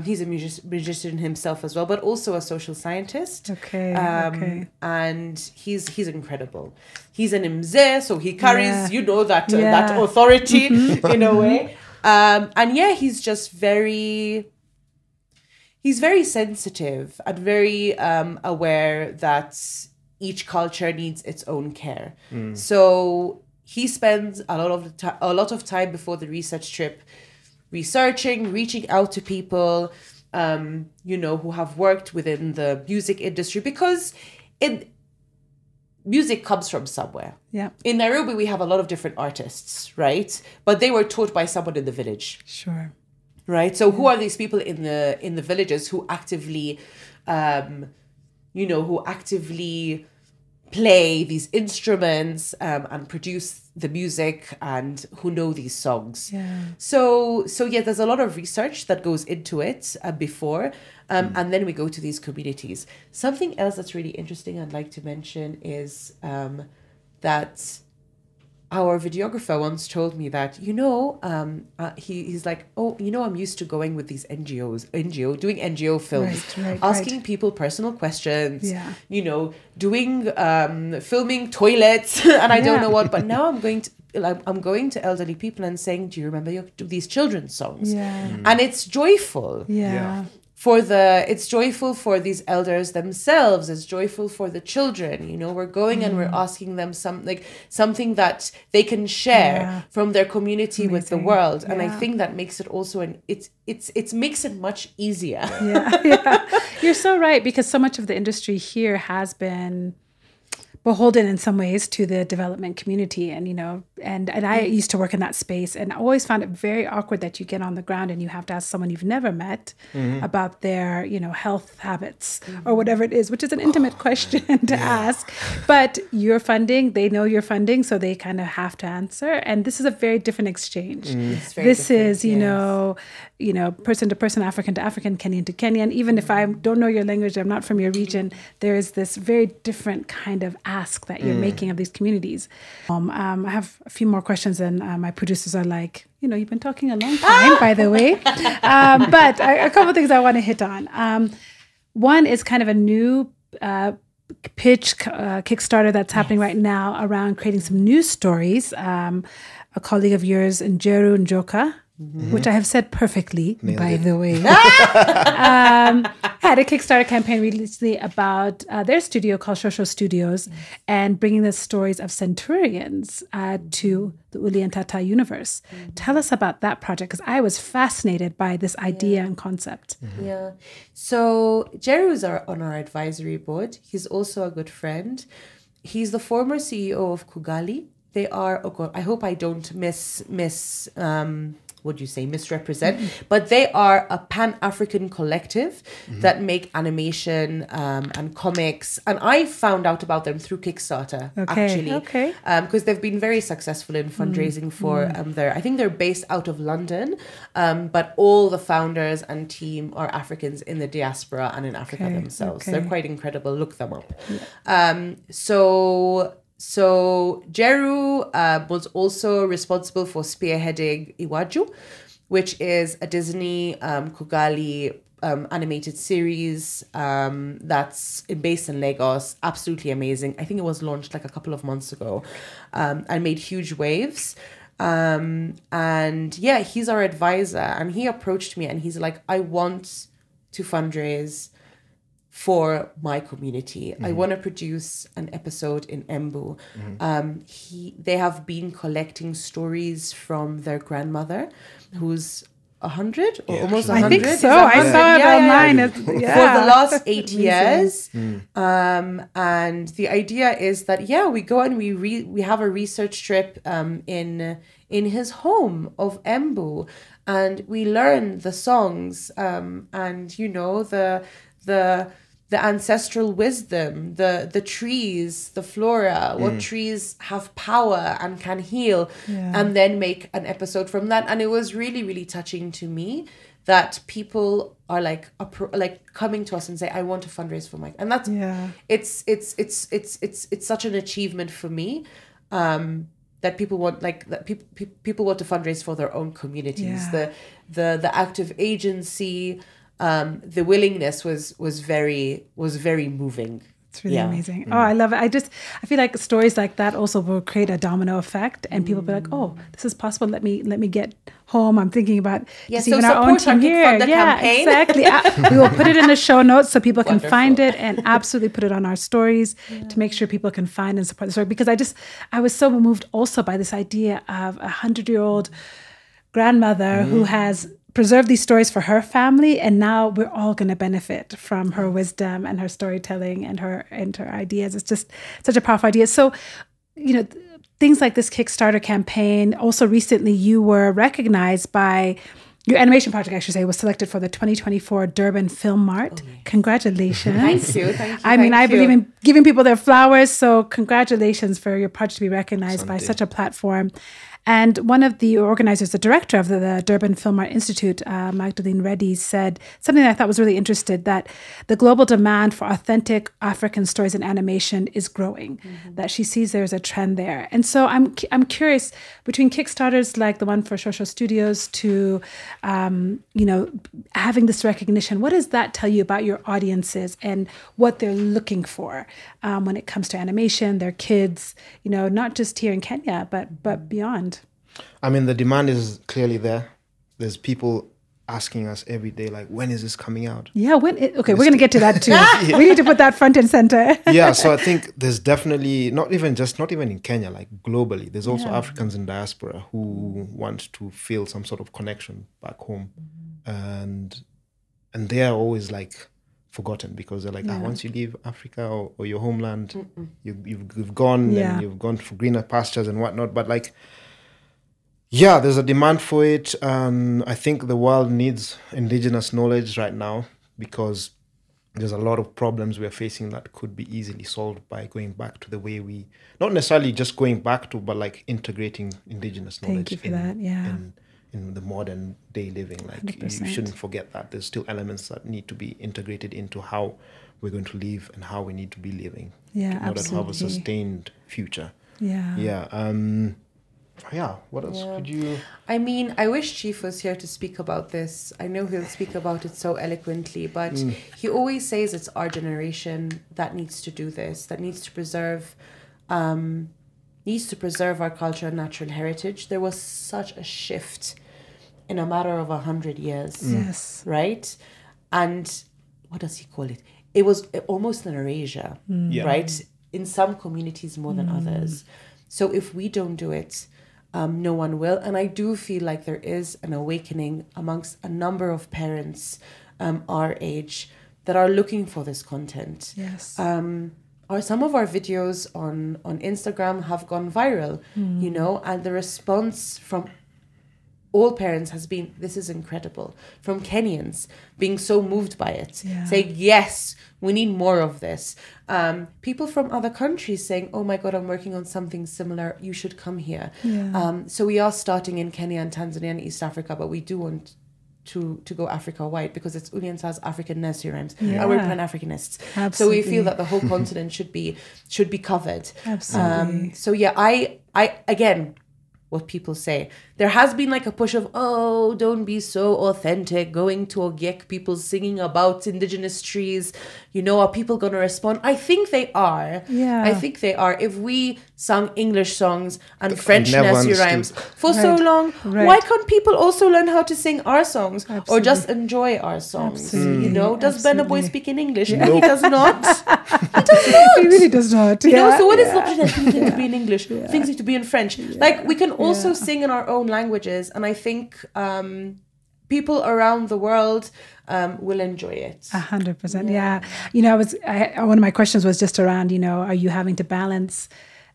He's a musician himself as well, but also a social scientist. Okay. And he's incredible. He's an imze, so he carries, that authority in a way. And he's just he's very sensitive and very aware that each culture needs its own care. So he spends a lot of time before the research trip researching, reaching out to people, who have worked within the music industry, because music comes from somewhere. Yeah. In Nairobi, we have a lot of different artists, right? But they were taught by someone in the village. Sure. Right. So who are these people in the villages who actively, play these instruments and produce the music and who know these songs. Yeah. So there's a lot of research that goes into it before, and then we go to these communities. Something else that's really interesting I'd like to mention is that our videographer once told me that, he's like, I'm used to going with these doing NGO films, asking people personal questions, doing, filming toilets, and I don't know what, but now I'm going to elderly people and saying, do you remember these children's songs? Yeah. And it's joyful. Yeah. It's joyful for these elders themselves. It's joyful for the children. We're going and we're asking them something that they can share from their community with the world. And I think that makes it also it makes it much easier. Yeah. You're so right, because so much of the industry here has been beholden in some ways to the development community, and I used to work in that space, and I always found it very awkward that you get on the ground and you have to ask someone you've never met about their health habits or whatever it is, which is an intimate question to ask, but you're funding, they know you're funding, so they kind of have to answer, and this is a very different exchange. This is person to person, African to African, Kenyan to Kenyan. Even if I don't know your language, I'm not from your region, there is this very different kind of ask that you're making of these communities. I have a few more questions, and my producers are like, you've been talking a long time, by the way. But a couple of things I want to hit on. One is kind of a new pitch Kickstarter that's happening right now around creating some news stories. A colleague of yours, Njeru Njoka, which I have said perfectly, by the way, had a Kickstarter campaign recently about their studio called Shosho Studios and bringing the stories of centurions to the Uli and Tata universe. Tell us about that project, because I was fascinated by this idea and concept. Yeah. So Jeru is on our advisory board. He's also a good friend. He's the former CEO of Kugali. They are, I hope I don't misrepresent, but they are a Pan-African collective that make animation and comics. And I found out about them through Kickstarter, actually. Because they've been very successful in fundraising for I think they're based out of London, but all the founders and team are Africans in the diaspora and in Africa themselves. They're quite incredible. Look them up. So Jeru was also responsible for spearheading Iwaju, which is a Disney Kugali animated series that's based in Lagos. Absolutely amazing. I think it was launched like a couple of months ago and made huge waves. And yeah, he's our advisor, and he approached me and he's like, I want to fundraise for my community. I want to produce an episode in Embu. They have been collecting stories from their grandmother, who's 100 or almost 100. I think so. I saw it online. For the last 8 years. And the idea is that, we go and we have a research trip in his home of Embu, and we learn the songs and, you know, the ancestral wisdom, the trees, the flora, what trees have power and can heal, and then make an episode from that. And it was really, really touching to me that people are like coming to us and say, I want to fundraise for Mike. And that's it's such an achievement for me. That people want, like, that people want to fundraise for their own communities. The active agency, the willingness was very moving. It's really amazing. Oh, I love it. I feel like stories like that also will create a domino effect, and people be like, oh, this is possible. Let me get home. I'm thinking about even our own team here. Campaign. Exactly. We will put it in the show notes so people can find it, and absolutely put it on our stories to make sure people can find and support the story. Because I was so moved also by this idea of a 100-year-old grandmother who has preserve these stories for her family, and now we're all going to benefit from her wisdom and her storytelling and her ideas. It's just such a powerful idea. So, you know, things like this Kickstarter campaign. Also, recently you were recognized by your animation project, I should say, was selected for the 2024 Durban Film Mart. Congratulations! Thank you. I believe in giving people their flowers. So, congratulations for your project to be recognized by such a platform. And one of the organizers, the director of the Durban Film Art Institute, Magdalene Reddy, said something that I thought was really interesting, that the global demand for authentic African stories and animation is growing, that she sees there's a trend there. And so I'm curious, between Kickstarters like the one for Shosho Studios to, you know, having this recognition, what does that tell you about your audiences and what they're looking for when it comes to animation, their kids, you know, not just here in Kenya, but beyond? I mean, the demand is clearly there. There's people asking us every day, like, when is this coming out? Yeah, we're going to get to that too. We need to put that front and center. Yeah, so I think there's definitely, not even in Kenya, like globally, there's also Africans in diaspora who want to feel some sort of connection back home. And they are always like forgotten, because they're like, once you leave Africa or your homeland, you've gone and you've gone for greener pastures and whatnot. But like, yeah, there's a demand for it. I think the world needs indigenous knowledge right now, because there's a lot of problems we're facing that could be easily solved by going back to the way we, not necessarily just going back to, but like integrating indigenous knowledge. Thank you for that. Yeah. In the modern day living. Like 100%. You shouldn't forget that there's still elements that need to be integrated into how we're going to live and how we need to be living in order to have a sustained future. What else could you... I mean, I wish Chief was here to speak about this. I know he'll speak about it so eloquently, but he always says it's our generation that needs to do this, that needs to preserve our culture and natural heritage. There was such a shift in a matter of 100 years. Yes. Right? And what does he call it? It was almost an erasure, right? In some communities more than others. So if we don't do it, no one will. And I do feel like there is an awakening amongst a number of parents our age that are looking for this content. Yes. Some of our videos on Instagram have gone viral, you know, and the response from all parents has been, this is incredible. From Kenyans being so moved by it, saying, yes, we need more of this. People from other countries saying, oh my God, I'm working on something similar. You should come here. Yeah. So we are starting in Kenya and Tanzania and East Africa, but we do want to go Africa-wide, because it's Uli and Tata's African nursery rhymes, and we're Pan-Africanists. Absolutely. So we feel that the whole continent should be covered. Absolutely. So yeah, I again, what people say. There has been like a push of, oh, don't be so authentic, going to Ogiek, people singing about indigenous trees. You know, are people going to respond? I think they are. Yeah. I think they are. If we sung English songs and French never nursery understood. rhymes for so long, Right. why can't people also learn how to sing our songs or Absolutely. just enjoy our songs? Absolutely. You know, does Burna Boy Absolutely. speak in English? No, he does not. He really does not. You know, so what is yeah. the option that things need to be in English? Things need to be in French. Like, we can also sing in our own languages, and I think people around the world will enjoy it. 100%. Yeah. You know, one of my questions was just around, you know, are you having to balance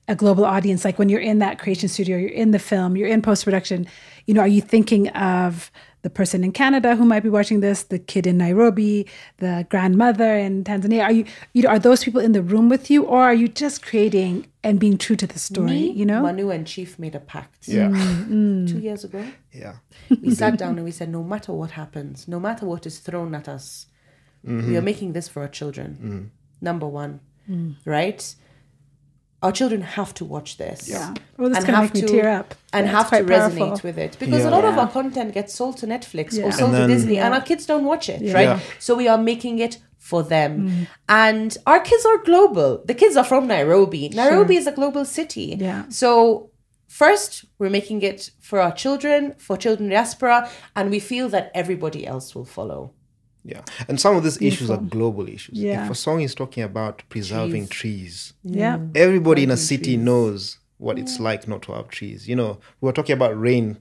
a global audience? Like when you're in that creation studio, you're in the film, you're in post-production, you know, are you thinking of the person in Canada who might be watching this, the kid in Nairobi, the grandmother in Tanzania? Are you are those people in the room with you, or are you just creating and being true to the story? Me, you know, Manu and Chief made a pact. Yeah. 2 years ago. Yeah. We sat down and we said, no matter what happens, no matter what is thrown at us, we are making this for our children. Number one, right? Our children have to watch this. yeah. Well, this And can have make me to- tear up. And Yeah, have it's to quite resonate powerful. with it. Because a Yeah. lot of Yeah. our content gets sold to Netflix Yeah. or sold And to then- Disney, and Yeah. our kids don't watch it, Yeah. right? Yeah. So we are making it for them. And our kids are global. The kids are from Nairobi. Nairobi is a global city. Yeah. So first, we're making it for our children, for children diaspora, and we feel that everybody else will follow. Yeah. And some of these issues are global issues. Yeah. If a song is talking about preserving trees, Yeah. everybody in a city knows what it's like not to have trees. You know, we were talking about rain,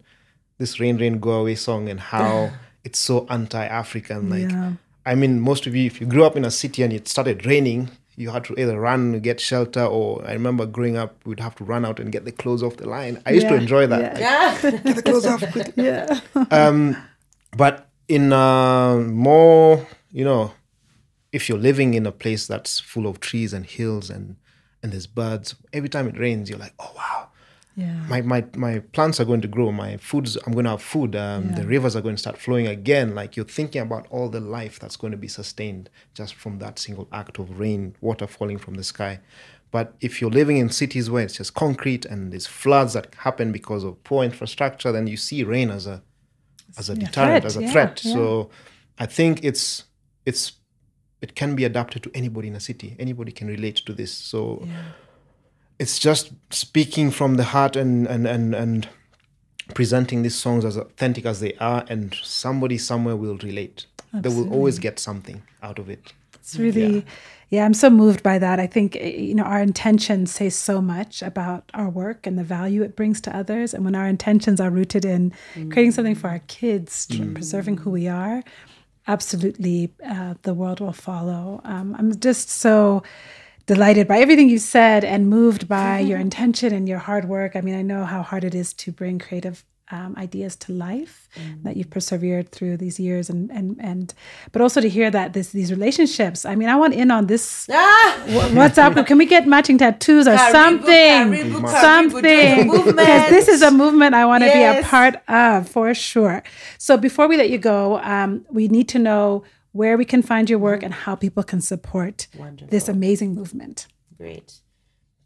this Rain, Rain, Go Away song, and how it's so anti-African. Like, Yeah. I mean, most of you, if you grew up in a city and it started raining, you had to either run to get shelter, or I remember growing up, we'd have to run out and get the clothes off the line. I used to Yeah. enjoy that. Yeah. Like, get the clothes off quickly. Yeah. But in more, you know, if you're living in a place that's full of trees and hills and there's birds, every time it rains, you're like, oh wow, Yeah. my plants are going to grow. I'm going to have food. The rivers are going to start flowing again. Like, you're thinking about all the life that's going to be sustained just from that single act of rain, water falling from the sky. But if you're living in cities where it's just concrete and there's floods that happen because of poor infrastructure, then you see rain as a deterrent, threat, as a yeah, threat. yeah. So I think it can be adapted to anybody in a city. Anybody can relate to this. So it's just speaking from the heart and presenting these songs as authentic as they are, and somebody somewhere will relate. They will always get something out of it. It's really, yeah, I'm so moved by that. I think, you know, our intentions say so much about our work and the value it brings to others. And when our intentions are rooted in creating something for our kids, preserving who we are, absolutely, the world will follow. I'm just so delighted by everything you said and moved by your intention and your hard work. I mean, I know how hard it is to bring creative ideas to life, that you've persevered through these years, and but also to hear that these relationships. I mean, I want in on this WhatsApp group. Can we get matching tattoos or something? Something, because this is a movement I want to be a part of for sure. So before we let you go, we need to know where we can find your work and how people can support this amazing movement. Great.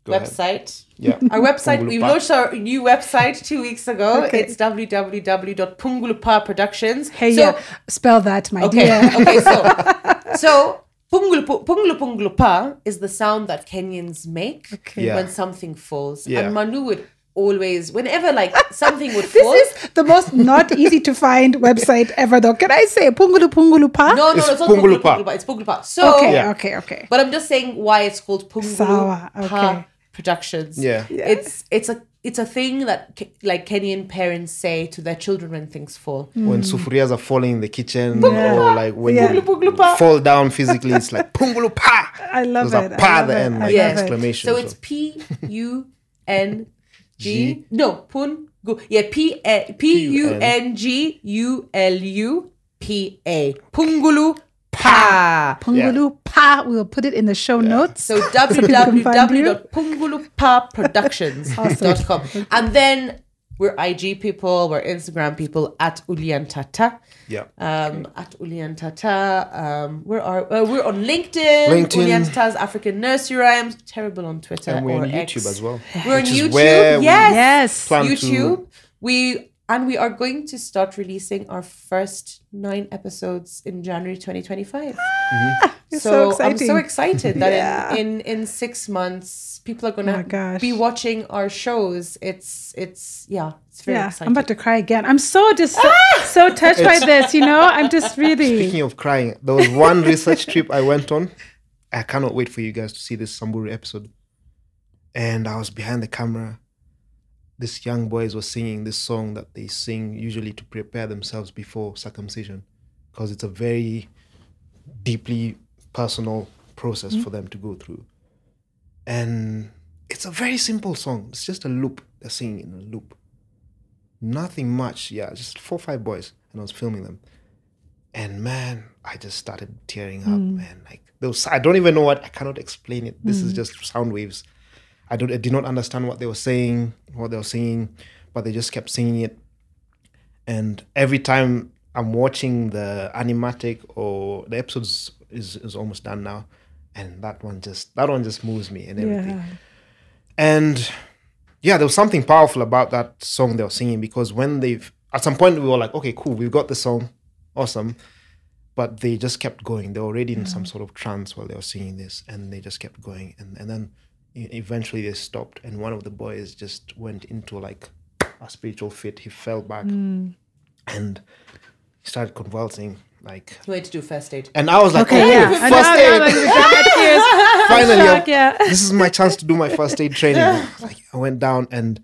Go ahead. Website. Yeah. Our website, we launched our new website 2 weeks ago. Okay. It's www.Pungulupa Productions. Hey, So- yeah, spell that, my Okay, dear. okay, so Pungulupa is the sound that Kenyans make Okay. when something falls. Yeah. And Manu would always, whenever like something would This fall. is the most not easy to find website ever, though. Can I say Pungulu Pa? No, It's it's not Pungulupa. Pungulupa. It's Pungulupa. So, Okay, Yeah. okay. but I'm just saying why it's called Sawa, Pungulupa okay. Productions. Yeah. It's a thing that like Kenyan parents say to their children when things fall. When sufurias are falling in the kitchen, or like when Yeah. you fall down physically, it's like pungulu pa. I love There's it. a I pa love at the it. end, I like love it. exclamation. So it's P-U-N-G. No, Pungu. Yeah, P-U-N-G-U-L-U-P-A. Pungulu Pa. Pungulu Pa. We'll put it in the show notes. So people can find you. www.pungulupaproductions.com. And then We're IG people, we're Instagram people at Uli and Tata. Yeah. At Uli and Tata. We're on LinkedIn. Uli and Tata's African Nursery Rhymes. Terrible on Twitter. And we're or on X. YouTube as well. We're on which is YouTube. where we Yes. plan YouTube. to- We are going to start releasing our first 9 episodes in January 2025. It's So exciting. I'm so excited that Yeah. in 6 months people are Oh my gonna gosh. be watching our shows. It's very Yeah, exciting. I'm about to cry again. I'm so so touched by this, you know? I'm just really... Speaking of crying, there was one research trip I went on. I cannot wait for you guys to see this Samburu episode. And I was behind the camera. These young boys were singing this song that they sing usually to prepare themselves before circumcision, because it's a very deeply personal process for them to go through. And it's a very simple song. It's just a loop. They're singing in a loop. Nothing much. Yeah, just 4 or 5 boys. And I was filming them. And man, I just started tearing up, man. Like those, I don't even know what, I cannot explain it. This is just sound waves. I did not understand what they were saying, what they were singing, but they just kept singing it. And every time I'm watching the animatic or the episodes is almost done now, and that one just moves me and everything. Yeah. And yeah, there was something powerful about that song they were singing, because when at some point we were like, okay, cool, we've got the song, awesome. But they just kept going. They were already in some sort of trance while they were singing this, and they just kept going. And then eventually they stopped, and one of the boys just went into like a spiritual fit. He fell back and he started convulsing. Like, You went to do first aid. and I was like, Okay, okay, yeah. I know, first I know, aid. like, the drama tears. Finally, Shock, yeah. this is my chance to do my first aid training. Like, I went down and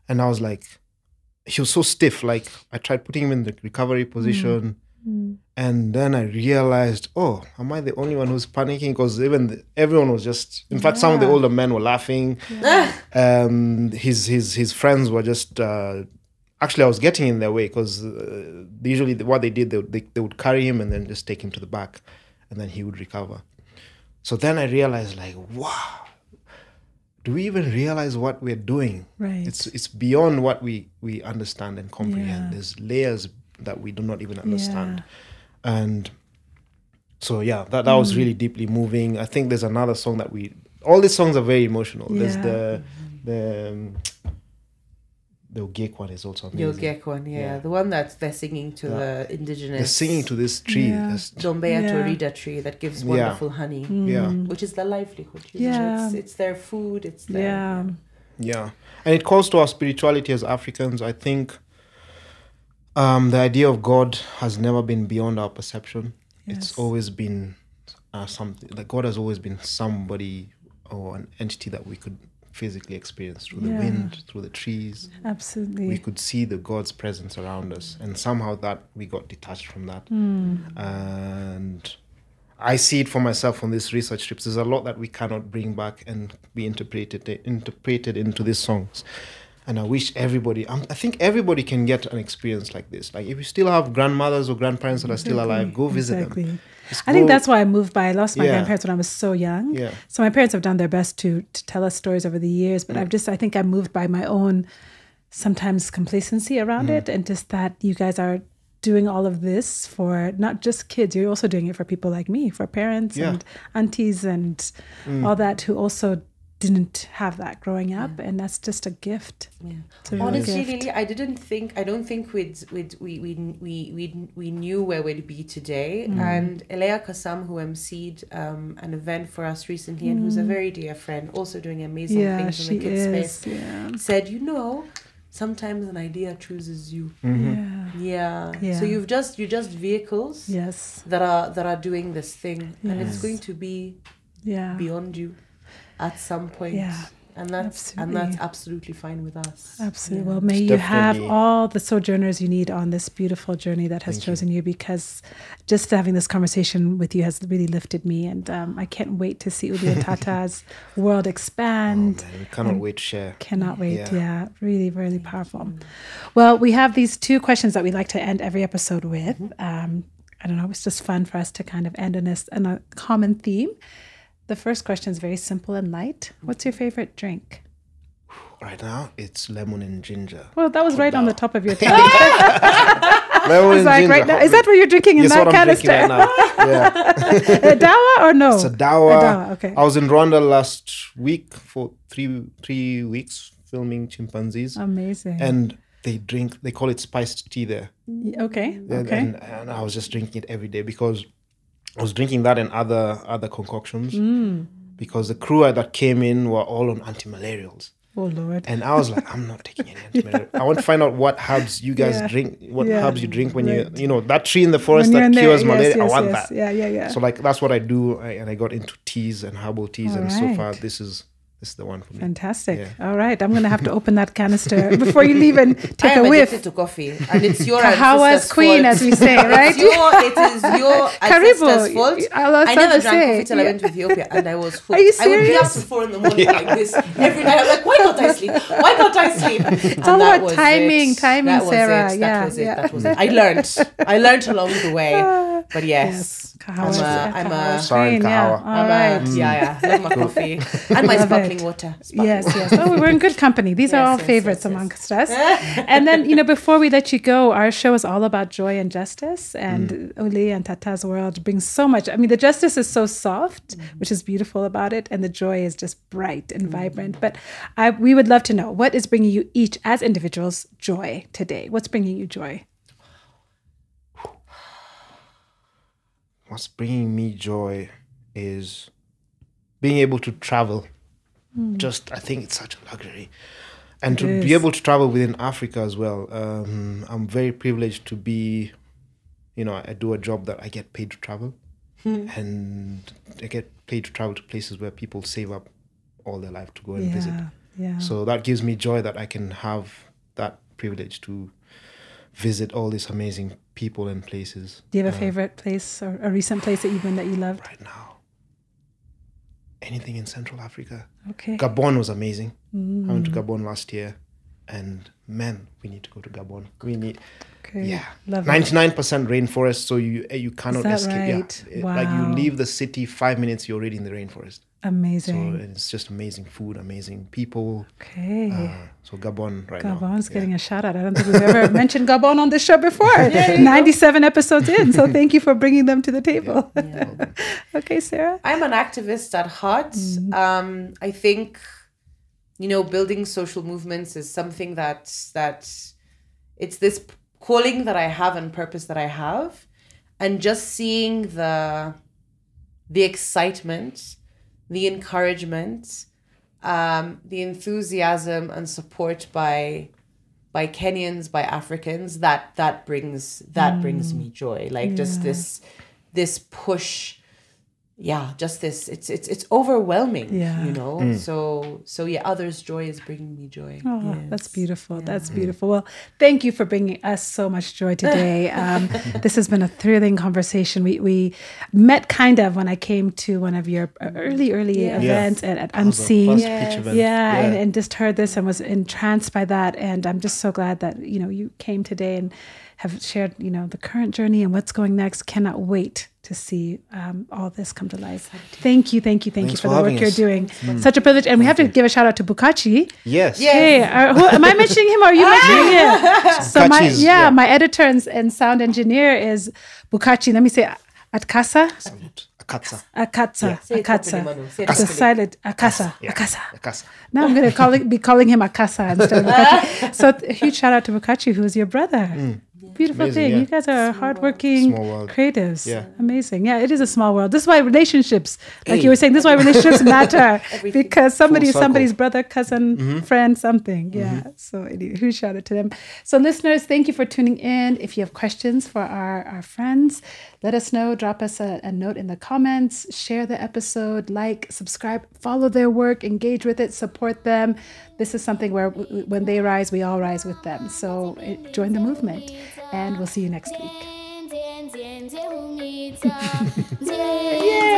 I was like, he was so stiff. Like, I tried putting him in the recovery position, and then I realized, oh, am I the only one who's panicking? Because everyone was just. In fact, some of the older men were laughing. His friends were just. Actually, I was getting in their way, because usually what they did, they would carry him and then just take him to the back, and then he would recover. So then I realized, like, wow, do we even realize what we're doing? Right. It's beyond what we understand and comprehend. Yeah. There's layers that we do not even understand. And so, yeah, that was really deeply moving. I think there's another song that all these songs are very emotional. There's the Ogek one is also amazing. The Ogek one, yeah. The one that they're singing to the indigenous. They're singing to this tree. Yeah. That's- Dombea Torida tree that gives wonderful honey. Yeah. Which is their livelihood. Yeah. It's their food. It's their... Yeah. Yeah. And it calls to our spirituality as Africans. I think the idea of God has never been beyond our perception. Yes. It's always been something, like God has always been somebody or an entity that we could physically experience through the wind, through the trees. Absolutely. We could see the God's presence around us, and somehow that we got detached from that. And I see it for myself on these research trips. There's a lot that we cannot bring back and be interpreted into these songs. And I wish everybody, I think everybody can get an experience like this. Like, if you still have grandmothers or grandparents that are still alive, go visit them. Just I think go- that's why I moved by. I lost my Yeah. grandparents when I was so young. Yeah. So my parents have done their best to tell us stories over the years, but I think I moved by my own sometimes complacency around it, and just that you guys are doing all of this for not just kids, you're also doing it for people like me, for parents and aunties and all that who also didn't have that growing up, and that's just a gift. Yeah. It's a real Honestly, gift. Lily, I don't think we knew where we'd be today. And Elea Kassam, who emceed an event for us recently, and who's a very dear friend, also doing amazing things in the kids space, said, sometimes an idea chooses you. Yeah. So you're just vehicles that are doing this thing, and it's going to be beyond you at some point. And that's absolutely fine with us. Absolutely. Well, may you have all the sojourners you need on this beautiful journey that has chosen you, because just having this conversation with you has really lifted me. And I can't wait to see Uli and Tata's world expand. Oh, man, we cannot wait to share. Cannot wait. Yeah. Really, really powerful. Well, we have these 2 questions that we like to end every episode with. I don't know. It's just fun for us to kind of end on a common theme. The first question is very simple and light. What's your favorite drink? Right now, it's lemon and ginger. Well, that was right on the top of your tongue. Lemon and Like ginger. right now, is that what you're drinking in Yes, that what I'm canister? drinking right now. Yeah. A dawa or no? It's a dawa. dawa, okay. I was in Rwanda last week for three weeks filming chimpanzees. Amazing. And they call it spiced tea there. Okay. Okay. And I was just drinking it every day because I was drinking that and other concoctions because the crew that came in were all on anti-malarials. Oh Lord. And I was like, I'm not taking any anti-malarial. I want to find out what herbs you guys drink, what herbs you drink when that tree in the forest that cures malaria. I want that. Yeah. So like that's what I do, and I got into teas and herbal teas, and so far this is the one for me. Fantastic. Yeah. All right. I'm going to have to open that canister before you leave and take a whiff. I am addicted to coffee. And it's your Kahawa's queen, as we say, right? It is your ancestors' fault. I never drank coffee till I went to Ethiopia and I was hooked. Are you I would be up serious? to 4 a.m. like this every night. I'm like, why can't I sleep? Why can't I sleep? It's all about timing, Sarah. That was it. I learned along the way. But yes. I'm a sorry, kahawa. All right. Love my coffee and my sparkling water. Yes. Oh, we're in good company. These are all favorites amongst us. And then, before we let you go, our show is all about joy and justice. And Uli and Tata's world brings so much. I mean, the justice is so soft, which is beautiful about it. And the joy is just bright and vibrant. But we would love to know, what is bringing you each as individuals joy today? What's bringing you joy? What's bringing me joy is being able to travel. I think it's such a luxury. And to be able to travel within Africa as well. I'm very privileged to be, I do a job that I get paid to travel. And I get paid to travel to places where people save up all their life to go and visit. Yeah. So that gives me joy that I can have that privilege to visit all these amazing people and places. Do you have a favorite place or a recent place that you've been that you loved? Right now, anything in Central Africa. Okay. Gabon was amazing. I went to Gabon last year, and man, we need to go to Gabon. We need, Love 99% rainforest, so you cannot Is that escape. right? Yeah, Wow. like you leave the city 5 minutes, you're already in the rainforest. Amazing. So it's just amazing food, amazing people. Okay. So Gabon right now. Gabon's getting a shout out. I don't think we've ever mentioned Gabon on this show before. 97 episodes in. So thank you for bringing them to the table. Okay, Sarah? I'm an activist at heart. I think, building social movements is something that it's this calling that I have and purpose that I have. And just seeing the excitement, the encouragement, the enthusiasm and support by Kenyans, by Africans, that brings me joy. Like just this push, just this. It's overwhelming. So others' joy is bringing me joy. Oh, that's beautiful. That's beautiful. Well, thank you for bringing us so much joy today. This has been a thrilling conversation. We met kind of when I came to one of your early events at Unseen. Pitch event. And just heard this and was entranced by that. And I'm just so glad that, you came today and have shared, the current journey and what's going next. Cannot wait to see all this come to life. Thank you for the work you're doing. Such a privilege. And we have to give a shout out to Bukachi. Yes. Hey, am I mentioning him or are you mentioning him? So my editor and sound engineer is Bukachi. Let me say Akatasa. Akatasa. It's a silent Akasa. Now I'm going to be calling him Akasa instead of Bukachi. So a huge shout out to Bukachi, who is your brother. Beautiful Amazing, thing. yeah. You guys are hardworking creatives. Yeah. Amazing. Yeah, it is a small world. This is why relationships, like you were saying, this is why relationships matter. Because somebody is somebody's brother, cousin, friend, something. Yeah. So anyway, huge shout out to them. So listeners, thank you for tuning in. If you have questions for our friends, let us know. Drop us a note in the comments. Share the episode. Like, subscribe, follow their work, engage with it, support them. This is something where when they rise, we all rise with them. So join the movement. And we'll see you next week. Yay!